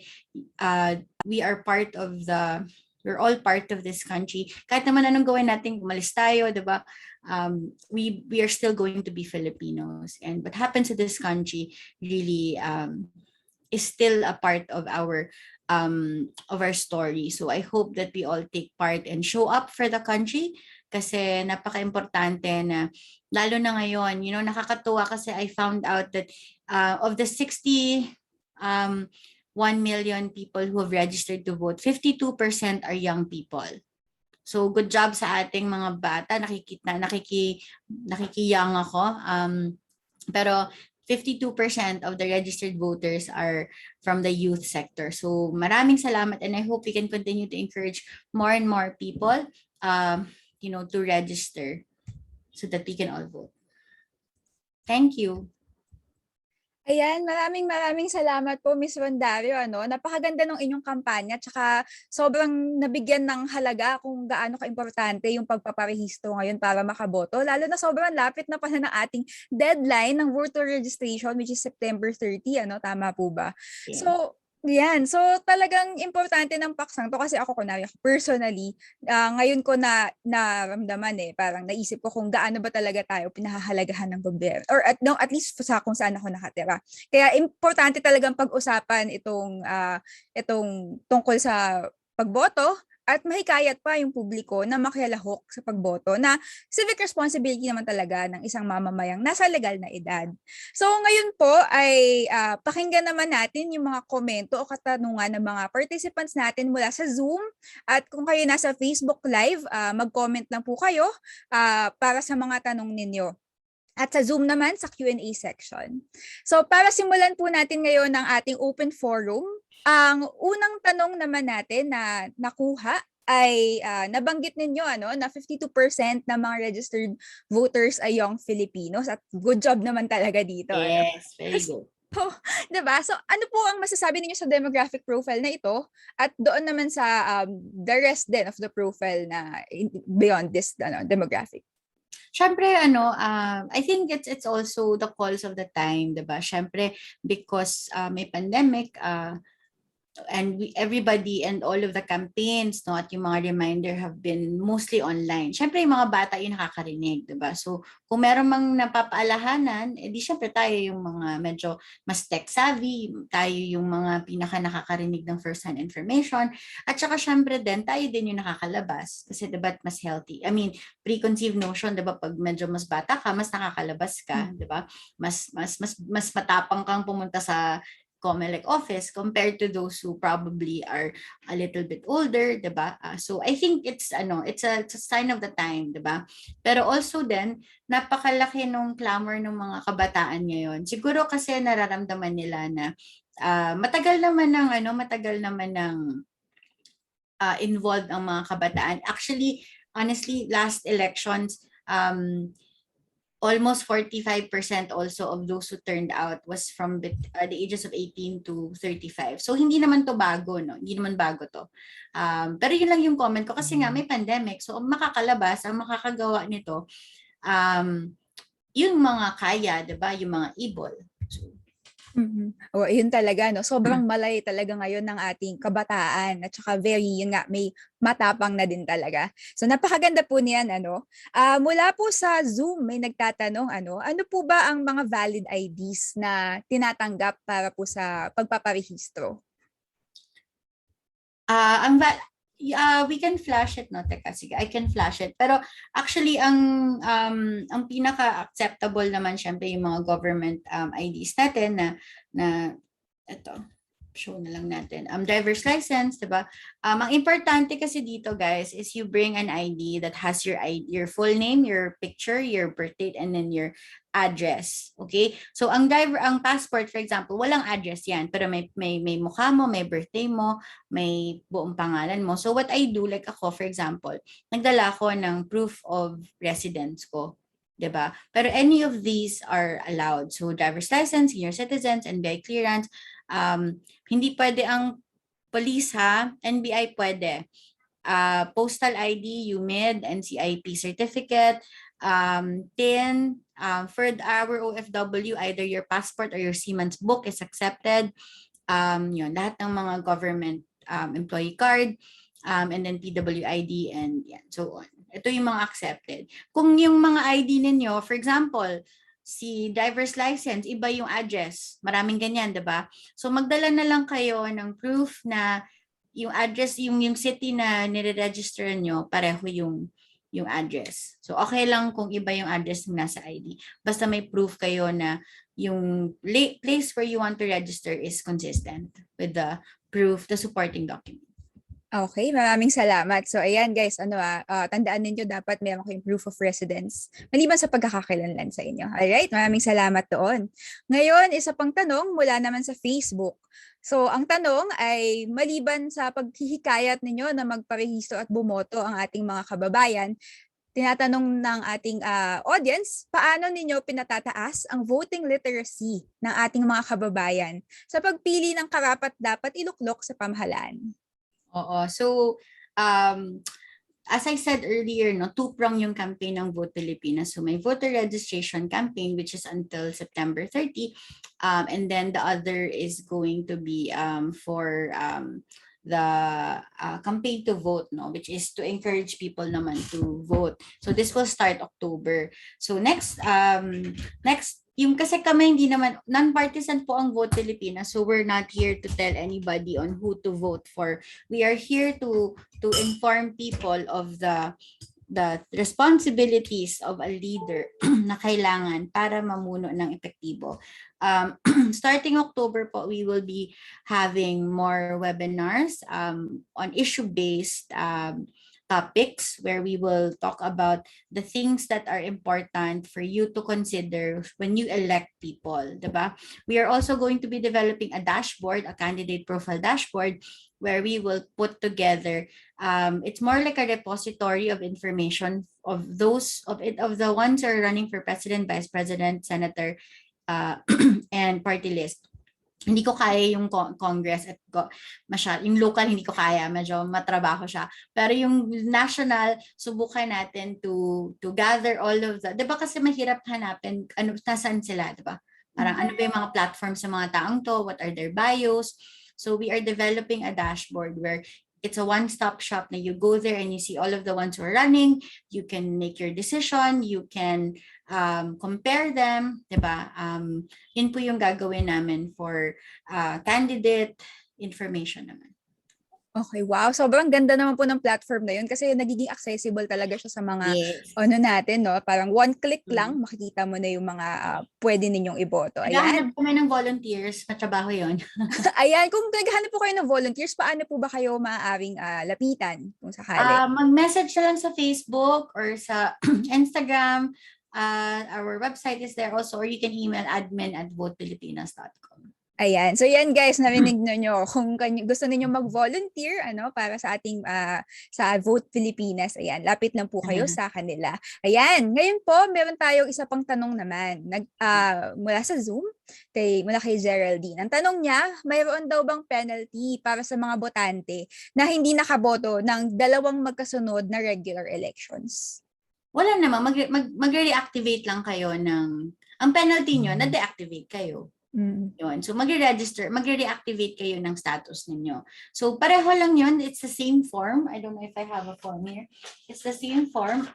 we're all part of this country. Kahit naman anong gawin natin, umalis tayo, diba? We are still going to be Filipinos, and what happens to this country really is still a part of our story. So I hope that we all take part and show up for the country, kasi napaka-importante na lalo na ngayon. Nakakatuwa kasi I found out that of the 61 million people who have registered to vote, 52% are young people. So good job sa ating mga bata. Nakikiyang ako. Pero 52% of the registered voters are from the youth sector. So maraming salamat, and I hope we can continue to encourage more and more people to register so that we can all vote. Thank you. Ayan, maraming salamat po, Miss Rondario. Napakaganda ng inyong kampanya, tsaka sobrang nabigyan ng halaga kung gaano kaimportante yung pagpaparehistro ngayon para makaboto. Lalo na sobrang lapit na pala ng ating deadline ng voter registration, which is September 30. Tama po ba? Yeah. So talagang importante ng paksang to, kasi ako personally, ngayon ko na naramdaman parang naisip ko kung gaano ba talaga tayo pinahahalagahan ng gobyerno, or at least sa kung saan ako nakatira. Kaya importante talagang pag-usapan itong tungkol sa pagboto, at mahikayat pa yung publiko na makialahok sa pagboto, na civic responsibility naman talaga ng isang mamamayang nasa legal na edad. So ngayon po ay pakinggan naman natin yung mga komento o katanungan ng mga participants natin mula sa Zoom. At kung kayo nasa Facebook Live, mag-comment lang po kayo para sa mga tanong ninyo. At sa Zoom naman, sa Q&A section. So para simulan po natin ngayon ang ating open forum, ang unang tanong naman natin na nakuha ay nabanggit ninyo na 52% ng mga registered voters ay young Filipinos, at good job naman talaga dito. Yes, very good. So, diba? So ano po ang masasabi ninyo sa demographic profile na ito, at doon naman sa the rest then of the profile na beyond this demographic? Siyempre, I think it's also the calls of the time, diba? Siyempre, because may pandemic, and everybody and all of the campaigns, at yung mga reminder have been mostly online. Siyempre, yung mga bata yung nakakarinig, diba? So, kung meron mang napapaalahanan, di siyempre tayo yung mga medyo mas tech-savvy, tayo yung mga pinaka-nakakarinig ng first-hand information, at saka siyempre din, tayo din yung nakakalabas. Kasi diba, mas healthy. I mean, preconceived notion, diba, pag medyo mas bata ka, mas nakakalabas ka, diba? Mas matapang kang pumunta sa COMELEC office compared to those who probably are a little bit older, diba? So I think it's a sign of the time, diba? Pero also then, napakalaki nung clamor ng mga kabataan ngayon. Siguro kasi nararamdaman nila na matagal naman ng involved ang mga kabataan. Actually, honestly, last elections, almost 45% also of those who turned out was from the ages of 18 to 35. So hindi naman to bago, no? Hindi naman bago to. Pero yun lang yung comment ko kasi nga may pandemic. So ang makakalabas, ang makakagawa nito, yung mga kaya, 'di ba? Yung mga able. So, O, yun talaga, no? Sobrang malay talaga ngayon ng ating kabataan at saka yun nga, may matapang na din talaga. So, napakaganda po niyan, ano? Mula po sa Zoom, may nagtatanong, ano po ba ang mga valid IDs na tinatanggap para po sa pagpaparehistro? We can flash it, no? Teka, sige, I can flash it. Pero actually, ang pinaka-acceptable naman syempre yung mga government IDs natin na ito, show na lang natin. Driver's license, diba? Ang importante kasi dito, guys, is you bring an ID that has your full name, your picture, your birth date, and then your address. Okay? So ang passport, for example, walang address yan, pero may mukha mo, may birthday mo, may buong pangalan mo. So what I do, like ako, for example, nagdala ko ng proof of residence ko. Diba? Pero any of these are allowed. So driver's license, senior citizens, NBI clearance, hindi pwede ang police, ha? NBI pwede. Postal ID, UMID, NCIP certificate, TIN, third hour OFW, either your passport or your seaman's book is accepted. Yun, lahat ng mga government employee card, and then PWID, and yan, so on. Ito yung mga accepted. Kung yung mga ID ninyo, for example, si driver's license, iba yung address. Maraming ganyan, diba? So magdala na lang kayo ng proof na yung address, yung city na nire-register nyo, pareho yung address. So okay lang kung iba yung address na nasa ID. Basta may proof kayo na yung place where you want to register is consistent with the proof, the supporting document. Okay, maraming salamat. So ayan guys, tandaan ninyo dapat meron kayong proof of residence maliban sa pagkakakilanlan sa inyo. Alright, maraming salamat doon. Ngayon, isa pang tanong mula naman sa Facebook. So ang tanong ay maliban sa paghihikayat ninyo na magparehistro at bumoto ang ating mga kababayan, tinatanong ng ating audience, paano ninyo pinatataas ang voting literacy ng ating mga kababayan sa pagpili ng karapat-dapat iluklok sa pamahalaan? Oo. So, as I said earlier, no, two-prong yung campaign ng Vote Pilipinas. So may voter registration campaign, which is until September 30. And then the other is going to be for the campaign to vote, no, which is to encourage people naman to vote. So this will start October. So next, yung kasi kami hindi naman, non-partisan po ang Vote Pilipinas, so we're not here to tell anybody on who to vote for. We are here to inform people of the responsibilities of a leader na kailangan para mamuno ng epektibo. Starting October po, we will be having more webinars on issue-based topics where we will talk about the things that are important for you to consider when you elect people, diba? We are also going to be developing a dashboard, a candidate profile dashboard, where we will put together, it's more like a repository of information of the ones who are running for president, vice president, senator, and party list. Hindi ko kaya yung Congress at yung local hindi ko kaya, medyo matrabaho siya. Pero yung national, subukan natin to gather all of the, 'di ba kasi mahirap hanapin nasaan sila, 'di ba? Parang ano ba yung mga platforms sa mga taong to, what are their bios? So we are developing a dashboard where it's a one-stop shop na you go there and you see all of the ones who are running, you can make your decision, you can compare them, diba? Yun po yung gagawin namin for candidate information naman. Okay, wow. Sobrang ganda naman po ng platform na yun kasi nagiging accessible talaga siya sa mga natin, no? Parang one click lang, makikita mo na yung mga pwede ninyong iboto. Ayan. Naghahanap kami ng volunteers, matrabaho yun. Ayan, kung naghahanap po kayo ng volunteers, paano po ba kayo maaaring lapitan kung sakali? Mag-message na lang sa Facebook or sa Instagram. Our website is there also, or you can email admin@votepilipinas.com. Ayan. So yan guys, narinig nyo kung gusto niyo mag-volunteer para sa ating sa Vote Pilipinas. Ayan, lapit lang po kayo sa kanila. Ayan, ngayon po meron tayong isa pang tanong naman mula sa Zoom mula kay Geraldine. Ang tanong niya, mayroon daw bang penalty para sa mga botante na hindi nakaboto ng dalawang magkasunod na regular elections? Wala naman, mag-reactivate lang kayo ang penalty nyo, na-deactivate kayo. Yun. So magre-reactivate kayo ng status ninyo. So pareho lang yun, it's the same form. I don't know if I have a form here. It's the same form.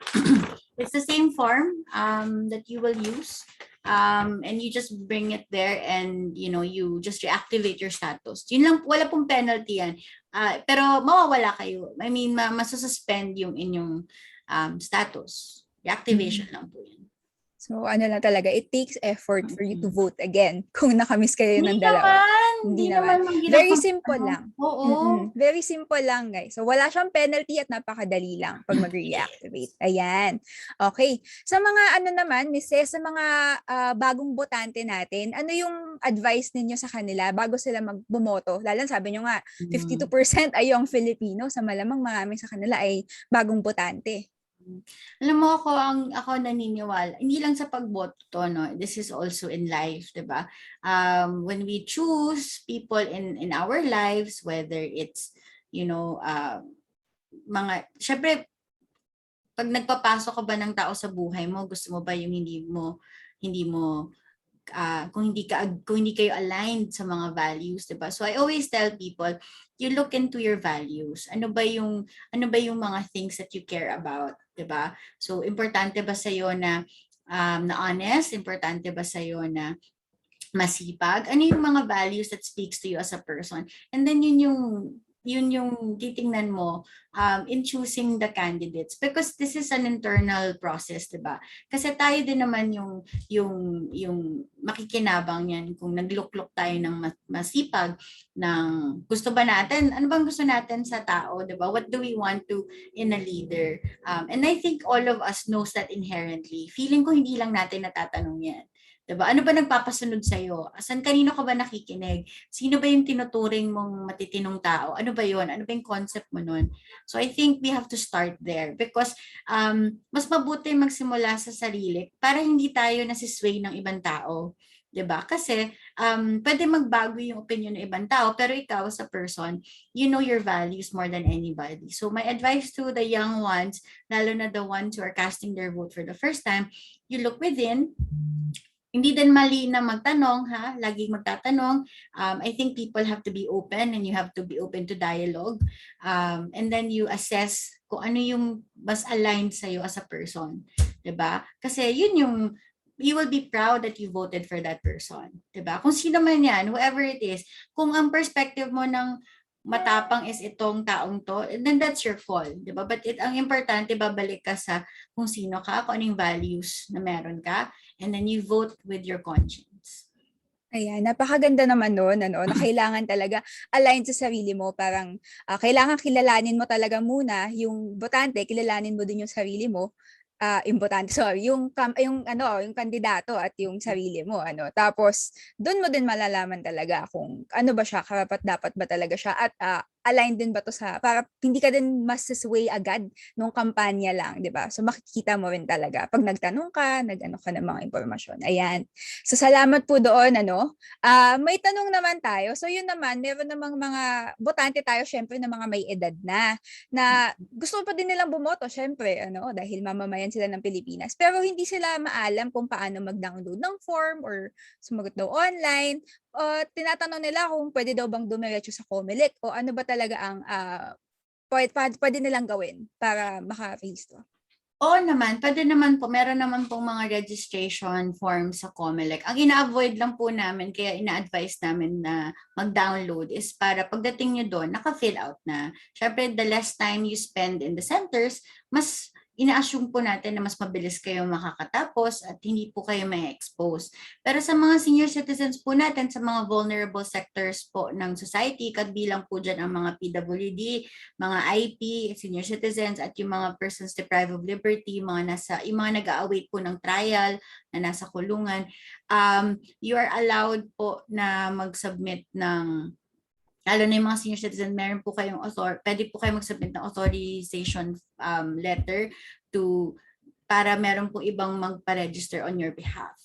It's the same form that you will use. And you just bring it there and you just reactivate your status. Yun lang, wala pong penalty yan. Pero mawawala kayo. I mean, masususpend yung inyong status. Reactivation lang po yan. So ano lang talaga, it takes effort for you to vote again kung nakamiss kayo ng dalawa. Hindi naman. Very simple lang. Oo. Very simple lang guys. So wala siyang penalty at napakadali lang pag mag-reactivate. Ayan. Okay. Sa mga naman, Mrs., sa mga bagong botante natin, ano yung advice ninyo sa kanila bago sila magbumoto? Lalo sabi nyo nga, 52% ay yung Filipino. Sa malamang marami sa kanila ay bagong botante. Alam mo ako naniniwala, hindi lang sa pagboto, no? This is also in life, 'di ba? When we choose people in our lives, whether it's syempre pag nagpapasok ka ba ng tao sa buhay mo, gusto mo ba yung hindi mo kung hindi kayo aligned sa mga values, 'di ba? So I always tell people, you look into your values. Ano ba yung mga things that you care about, 'di ba? So importante ba sa iyo na honest, importante ba sa iyo na masipag? Ano yung mga values that speaks to you as a person? And then yun yung titingnan mo in choosing the candidates, because this is an internal process, 'di ba? Kasi tayo din naman yung makikinabang yan kung nagluklok tayo ng masipag, ng gusto ba natin, ano bang gusto natin sa tao, 'di ba? What do we want to in a leader? And I think all of us knows that inherently. Feeling ko hindi lang natin natatanong yan. Diba? Ano ba nagpapasunod sa'yo? Kanino ka ba nakikinig? Sino ba yung tinuturing mong matitinong tao? Ano ba yun? Ano ba yung concept mo nun? So I think we have to start there, because mas mabuti magsimula sa sarili para hindi tayo nasisway ng ibang tao. Diba? Kasi pwede magbago yung opinion ng ibang tao, pero ikaw as a person, you know your values more than anybody. So my advice to the young ones, lalo na the ones who are casting their vote for the first time, you look within. Hindi din mali na magtanong, laging magtatanong. I think people have to be open, and you have to be open to dialogue. And then you assess kung ano yung mas aligned sa'yo as a person. Diba? Kasi yun you will be proud that you voted for that person. Diba? Kung sino man yan, whoever it is, kung ang perspective mo ng matapang is itong taong to, then that's your call, di ba? But ang importante, babalik ka sa kung sino ka, kung anong values na meron ka, and then you vote with your conscience. Ayan, napakaganda naman nun, na kailangan talaga align sa sarili mo. Parang kailangan kilalanin mo talaga muna yung botante, kilalanin mo din yung sarili mo. Yung kandidato at yung sarili mo, Tapos doon mo din malalaman talaga kung ano ba siya, karapat-dapat ba talaga siya, at aligned din ba to para hindi ka din masisway agad nung kampanya lang, 'di ba? So makikita mo rin talaga pag nagtanong ka, nag-ano ka ng mga impormasyon. Ayan. So salamat po doon, may tanong naman tayo. So yun naman, meron namang mga botante tayo syempre na mga may edad na gusto pa din nilang bumoto syempre, dahil mamamayan sila ng Pilipinas. Pero hindi sila maalam kung paano mag-download ng form or sumagot daw online. Tinatanong nila kung pwede daw bang dumiretso sa COMELEC o ano ba talaga ang pwede nilang gawin para makarehistro. Oo naman, pwede naman po. Meron naman pong mga registration forms sa COMELEC. Ang ina-avoid lang po namin, kaya ina-advise namin na mag-download, is para pagdating nyo doon, naka-fill out na. Siyempre, the less time you spend in the centers, mas ina-assume po natin na mas mabilis kayo makakatapos at hindi po kayo may expose. Pero sa mga senior citizens po natin, sa mga vulnerable sectors po ng society, kabilang po dyan ang mga PWD, mga IP, senior citizens, at yung mga persons deprived of liberty, yung mga nag-a-await po ng trial, na nasa kulungan, you are allowed po na mag-submit ng, lalo na yung mga senior citizen, meron po kayong pwede po kayo mag-submit ng authorization letter para meron po ibang magpa-register on your behalf.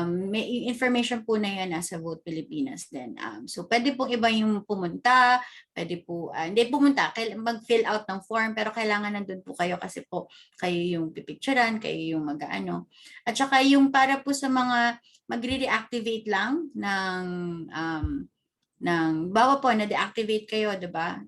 May information po na yan nasa Vote Pilipinas din. So pwede pong iba yung pumunta, pwede po, hindi pumunta, mag-fill out ng form, pero kailangan nandun po kayo kasi po kayo yung pipicturean, kayo yung mag-ano. At saka yung para po sa mga magre-reactivate lang bawa po na-deactivate kayo, diba?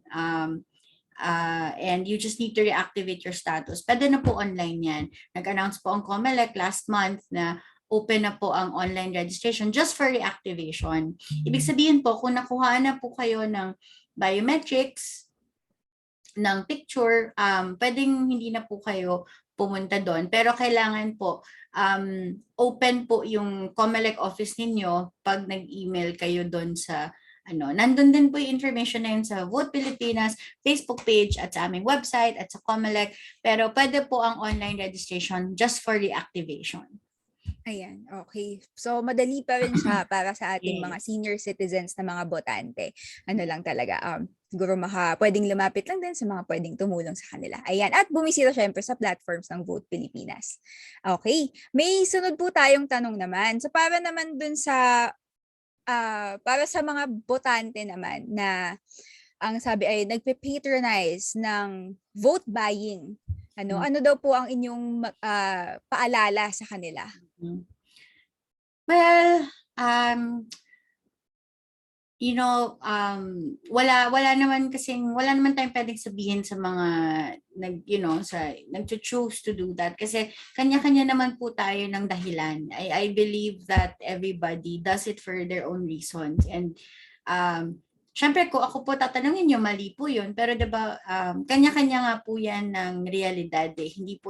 And you just need to reactivate your status. Pwede na po online yan. Nag-announce po ang COMELEC last month na open na po ang online registration just for reactivation. Ibig sabihin po, kung nakuha na po kayo ng biometrics, ng picture, pwedeng hindi na po kayo pumunta doon. Pero kailangan po, open po yung COMELEC office ninyo pag nag-email kayo doon sa nandun din po yung information na yun sa Vote Pilipinas, Facebook page, at sa aming website, at sa COMELEC. Pero pwede po ang online registration just for reactivation. Ayan, okay. So, madali pa rin siya para sa ating Yes. mga senior citizens na mga botante. Ano lang talaga, siguro pwedeng lumapit lang din sa mga pwedeng tumulong sa kanila. Ayan, at bumisita syempre sa platforms ng Vote Pilipinas. Okay, may sunod po tayong tanong naman. So, para naman dun sa para sa mga botante naman na ang sabi ay nagpe-patronize ng vote buying. Ano daw po ang inyong paalala sa kanila? Well, wala naman tayong pwedeng sabihin sa mga nag-choose to do that kasi kanya-kanya naman po tayo ng dahilan. I believe that everybody does it for their own reasons, and syempre kung ako po tatanungin niyo, mali po 'yun, pero 'di ba kanya-kanya nga po 'yan ng realidad eh. Hindi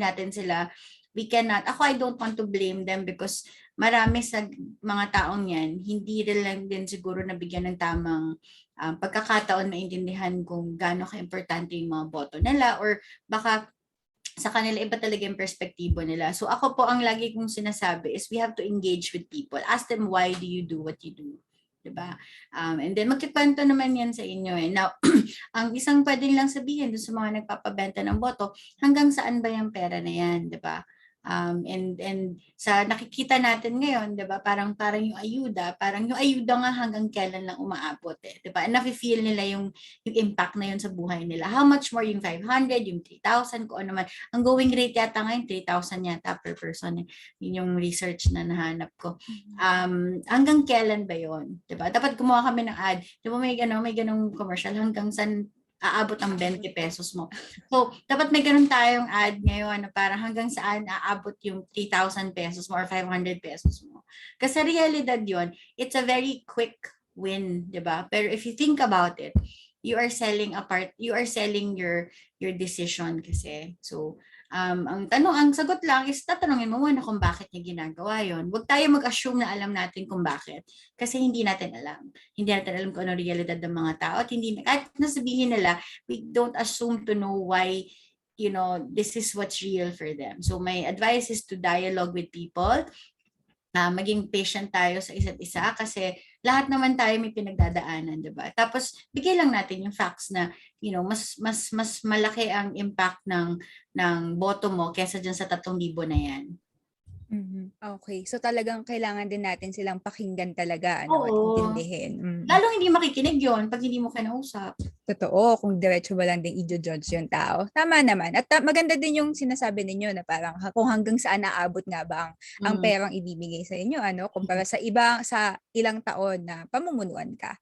natin sila, we cannot, I don't want to blame them because marami sa mga taong yan, hindi rin lang din siguro nabigyan ng tamang pagkakataon maintindihan kung gaano ka-importante yung mga boto nila, or baka sa kanila iba talaga yung perspektibo nila. So ako po, ang lagi kong sinasabi is we have to engage with people. Ask them, why do you do what you do? Diba? And then magkikwento naman yan sa inyo eh. Now, ang isang pwedeng lang sabihin dun sa mga nagpapabenta ng boto, hanggang saan ba yung pera na yan? Diba? And sa nakikita natin ngayon, 'di ba? Parang yung ayuda nga hanggang kailan lang umaabot eh, 'di ba? Nafi-feel nila yung impact na yun sa buhay nila. How much more yung 500, yung 3,000, kung ano man. Ang going rate yata ngayon 3,000 yata per person eh. Yun yung research na nahanap ko. Hanggang kailan ba yun? 'Di ba? Dapat gumawa kami ng ad. 'Di ba may ganung commercial, hanggang saan aabot ang 20 pesos mo. So, dapat may ganun tayong ad ngayon na parang hanggang saan aabot yung 3,000 pesos mo or 500 pesos mo. Kasi realidad yon, it's a very quick win, di ba? Pero if you think about it, you are selling your decision kasi. So, ang sagot lang is tatanungin mo muna kung bakit niya ginagawa yon. Huwag tayo mag-assume na alam natin kung bakit. Kasi hindi natin alam. Hindi natin alam kung ano realidad ng mga tao. At kahit nasabihin nila, we don't assume to know why, this is what's real for them. So my advice is to dialogue with people. Maging patient tayo sa isa't isa kasi lahat naman tayo may pinagdadaanan, 'di ba? Tapos bigay lang natin yung facts na mas malaki ang impact ng boto mo kaysa diyan sa 3,000 na 'yan. Okay. So talagang kailangan din natin silang pakinggan talaga, at intindihin. Lalong hindi makikinig yon pag hindi mo kinausap. Totoo, kung diretso mo lang din i-judge yung tao. Tama naman. At maganda din yung sinasabi ninyo na parang kung hanggang saan naabot nga ba ang perang ibibigay sa inyo, kumpara sa ilang taon na pamumunuan ka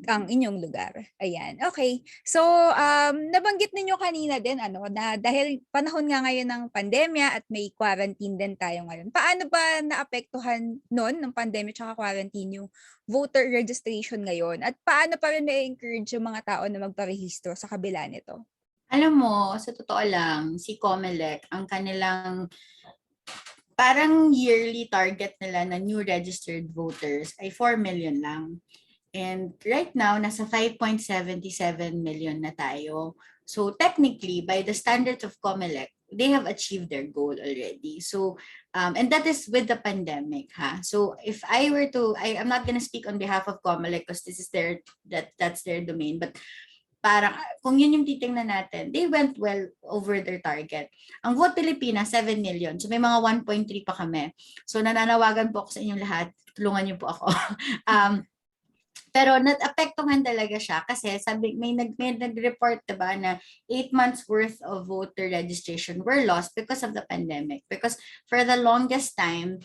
ang inyong lugar. Ayan. Okay. So, nabanggit ninyo kanina din na dahil panahon nga ngayon ng pandemya at may quarantine din tayo ngayon. Paano ba naapektuhan noon ng pandemya at quarantine yung voter registration ngayon? At paano pa rin na-encourage yung mga tao na magparehistro sa kabila nito? Alam mo, sa totoo lang, si COMELEC, ang kanilang parang yearly target nila na new registered voters ay 4 million lang. And right now, nasa 5.77 million na tayo. So technically, by the standards of COMELEC, they have achieved their goal already. So, and that is with the pandemic, ha. So if I were to, I'm not gonna speak on behalf of COMELEC because this is that's their domain, but parang kung yun yung titingnan natin, they went well over their target. Ang Vote Pilipinas, 7 million. So may mga 1.3 pa kami. So nananawagan po ako sa inyong lahat. Tulungan niyo po ako. Pero naapektuhan talaga siya kasi sabi may nag-report 'di ba na 8 months worth of voter registration were lost because of the pandemic. Because for the longest time,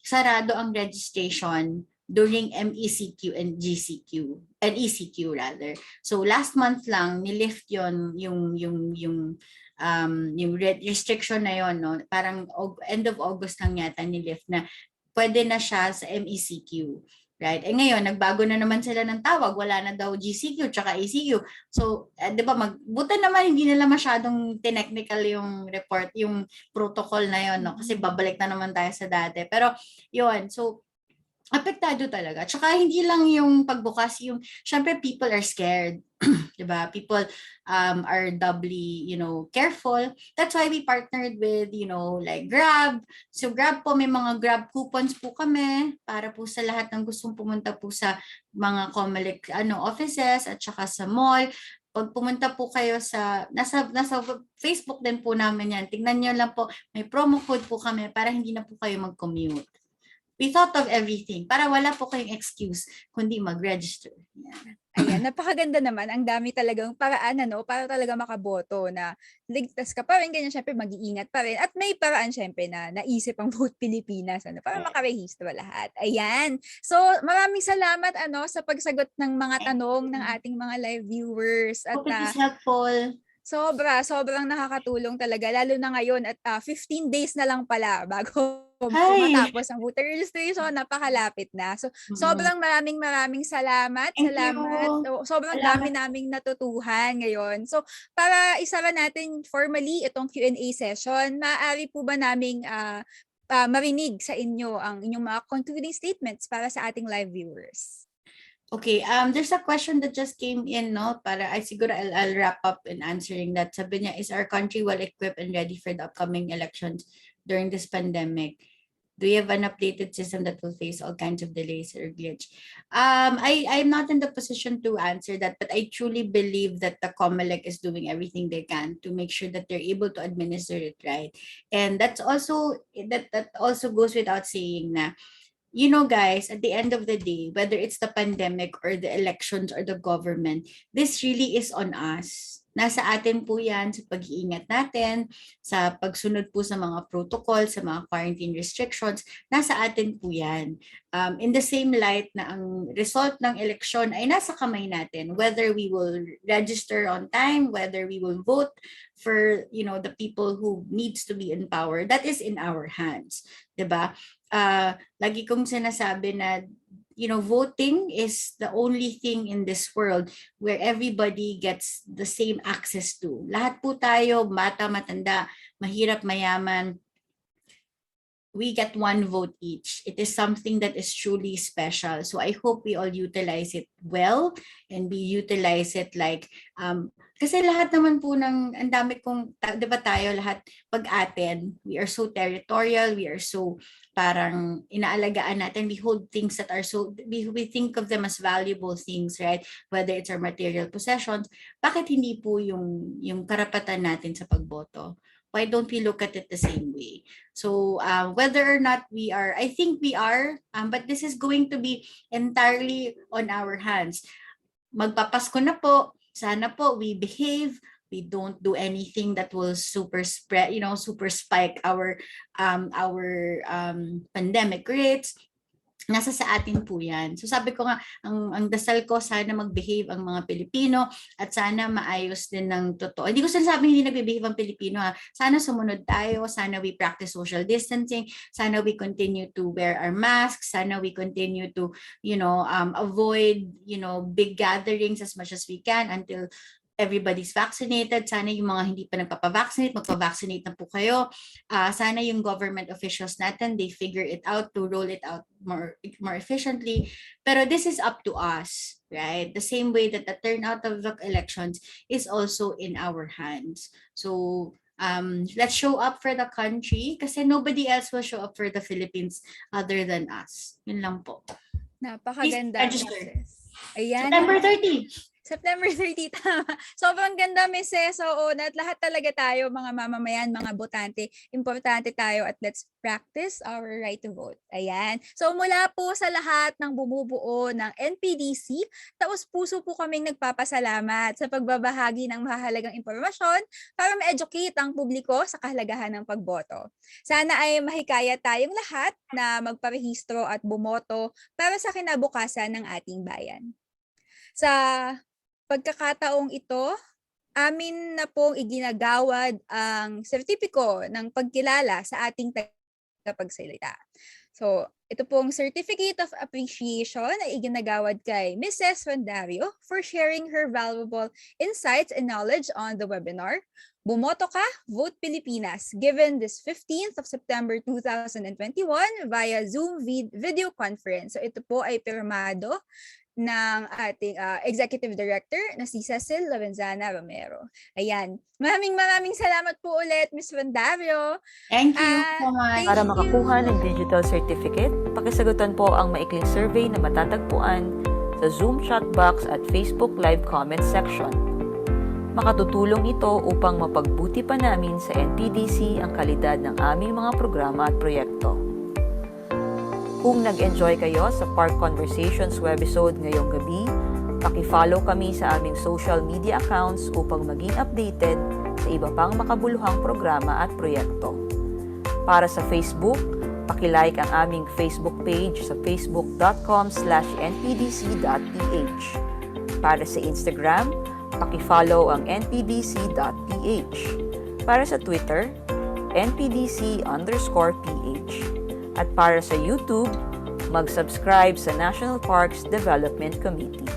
sarado ang registration during MECQ and GCQ and ECQ rather. So last month lang nilift yung restriction na yon, no. Parang end of August lang yata nilift na pwede na siya sa MECQ. Right? Eh ngayon, nagbago na naman sila ng tawag. Wala na daw GCQ tsaka ECQ. So, di ba, buta naman hindi nila masyadong technical yung report, yung protocol na yon, no? Kasi babalik na naman tayo sa dati. Pero, yun. So, apektado talaga. Tsaka hindi lang yung pagbukas, yung, syempre people are scared. Diba? People are doubly, careful. That's why we partnered with, like Grab. So Grab po, may mga Grab coupons po kami para po sa lahat ng gustong pumunta po sa mga COMELEC offices at saka sa mall. Pag pumunta po kayo nasa Facebook din po namin yan. Tingnan nyo lang po, may promo code po kami para hindi na po kayo mag-commute. We thought of everything para wala po kayong excuse kundi mag-register. Yan. Ayan, napakaganda naman. Ang dami talagang paraan para talaga makaboto na ligtas ka pa rin, ganyan syempre mag-iingat pa rin. At may paraan syempre na naisip ang Vote Pilipinas para makarehistro lahat. Ayan. So, maraming salamat sa pagsagot ng mga tanong ng ating mga live viewers. At hope it is helpful. Sobrang nakakatulong talaga, lalo na ngayon at 15 days na lang pala bago matapos ang voter registration, napakalapit na. So, sobrang maraming salamat. Sobrang dami naming natutuhan ngayon. So, para isara natin formally itong Q&A session, maaari po ba naming marinig sa inyo ang inyong mga concluding statements para sa ating live viewers? Okay, there's a question that just came in, no? Para siguro I'll wrap up in answering that. Sabi niya, is our country well equipped and ready for the upcoming elections during this pandemic? Do you have an updated system that will face all kinds of delays or glitch? I'm not in the position to answer that, but I truly believe that the COMELEC is doing everything they can to make sure that they're able to administer it right. And that also goes without saying na, guys, at the end of the day, whether it's the pandemic or the elections or the government, this really is on us. Nasa atin po yan sa pag-iingat natin, sa pagsunod po sa mga protocol, sa mga quarantine restrictions, nasa atin po yan. In the same light na ang result ng eleksyon ay nasa kamay natin, whether we will register on time, whether we will vote for, the people who needs to be in power, that is in our hands. Diba? Lagi kong sinasabi na voting is the only thing in this world where everybody gets the same access to. Lahat po tayo, bata, matanda, mahirap, mayaman, we get one vote each. It is something that is truly special. So I hope we all utilize it well and we utilize it like, kasi lahat naman po ang dami kong, di ba tayo lahat pag-atin, we are so territorial, we are so parang inaalagaan natin, we hold things that are so, we think of them as valuable things, right? Whether it's our material possessions, bakit hindi po yung karapatan natin sa pagboto? Why don't we look at it the same way? So whether or not we are, I think we are, but this is going to be entirely on our hands. Magpapasko na po, sana po we behave, we don't do anything that will super spread, super spike our pandemic rates. Nasa sa atin po yan. So sabi ko nga, ang dasal ko, sana mag-behave ang mga Pilipino at sana maayos din ng totoo. Hindi ko sinasabing hindi nag-behave ang Pilipino. Sana sumunod tayo, sana we practice social distancing, sana we continue to wear our masks, sana we continue to, avoid, big gatherings as much as we can until everybody's vaccinated. Sana yung mga hindi pa nagpapavaccinate, magpavaccinate na po kayo. Sana yung government officials natin, they figure it out to roll it out more efficiently. Pero this is up to us, right? The same way that the turnout of the elections is also in our hands. So let's show up for the country kasi nobody else will show up for the Philippines other than us. Yun lang po. Napakaganda. Please register. Ayan. September 30. September 30, tama. Sobrang ganda, Mrs. Oo, at lahat talaga tayo, mga mamamayan, mga botante, importante tayo at let's practice our right to vote. Ayan. So mula po sa lahat ng bumubuo ng NPDC, taos puso po kaming nagpapasalamat sa pagbabahagi ng mahalagang impormasyon para ma-educate ang publiko sa kahalagahan ng pagboto. Sana ay mahikayat tayong lahat na magparehistro at bumoto para sa kinabukasan ng ating bayan. Sa pagkakataong ito, amin na pong iginagawad ang sertipiko ng pagkilala sa ating tagapagsalita. So, ito pong Certificate of Appreciation ay iginagawad kay Mrs. Rondario for sharing her valuable insights and knowledge on the webinar, Bumoto Ka, Vote Pilipinas, given this 15th of September 2021 via Zoom video conference. So, ito po ay pirmado ng ating Executive Director na si Cecil Lorenzana Romero. Ayan. Maraming salamat po ulit, Ms. Rondario. Thank you so much. Para makakuha ng digital certificate, pakisagutan po ang maikling survey na matatagpuan sa Zoom chat box at Facebook live comment section. Makatutulong ito upang mapagbuti pa namin sa NPDC ang kalidad ng aming mga programa at proyekto. Kung nag-enjoy kayo sa Park Conversations webisode ngayong gabi, paki-follow kami sa aming social media accounts upang maging updated sa iba pang makabuluhang programa at proyekto. Para sa Facebook, paki-like ang aming Facebook page sa facebook.com/npdc.ph. Para sa Instagram, paki-follow ang npdc.ph. Para sa Twitter, npdc_ph. At para sa YouTube, mag-subscribe sa National Parks Development Committee.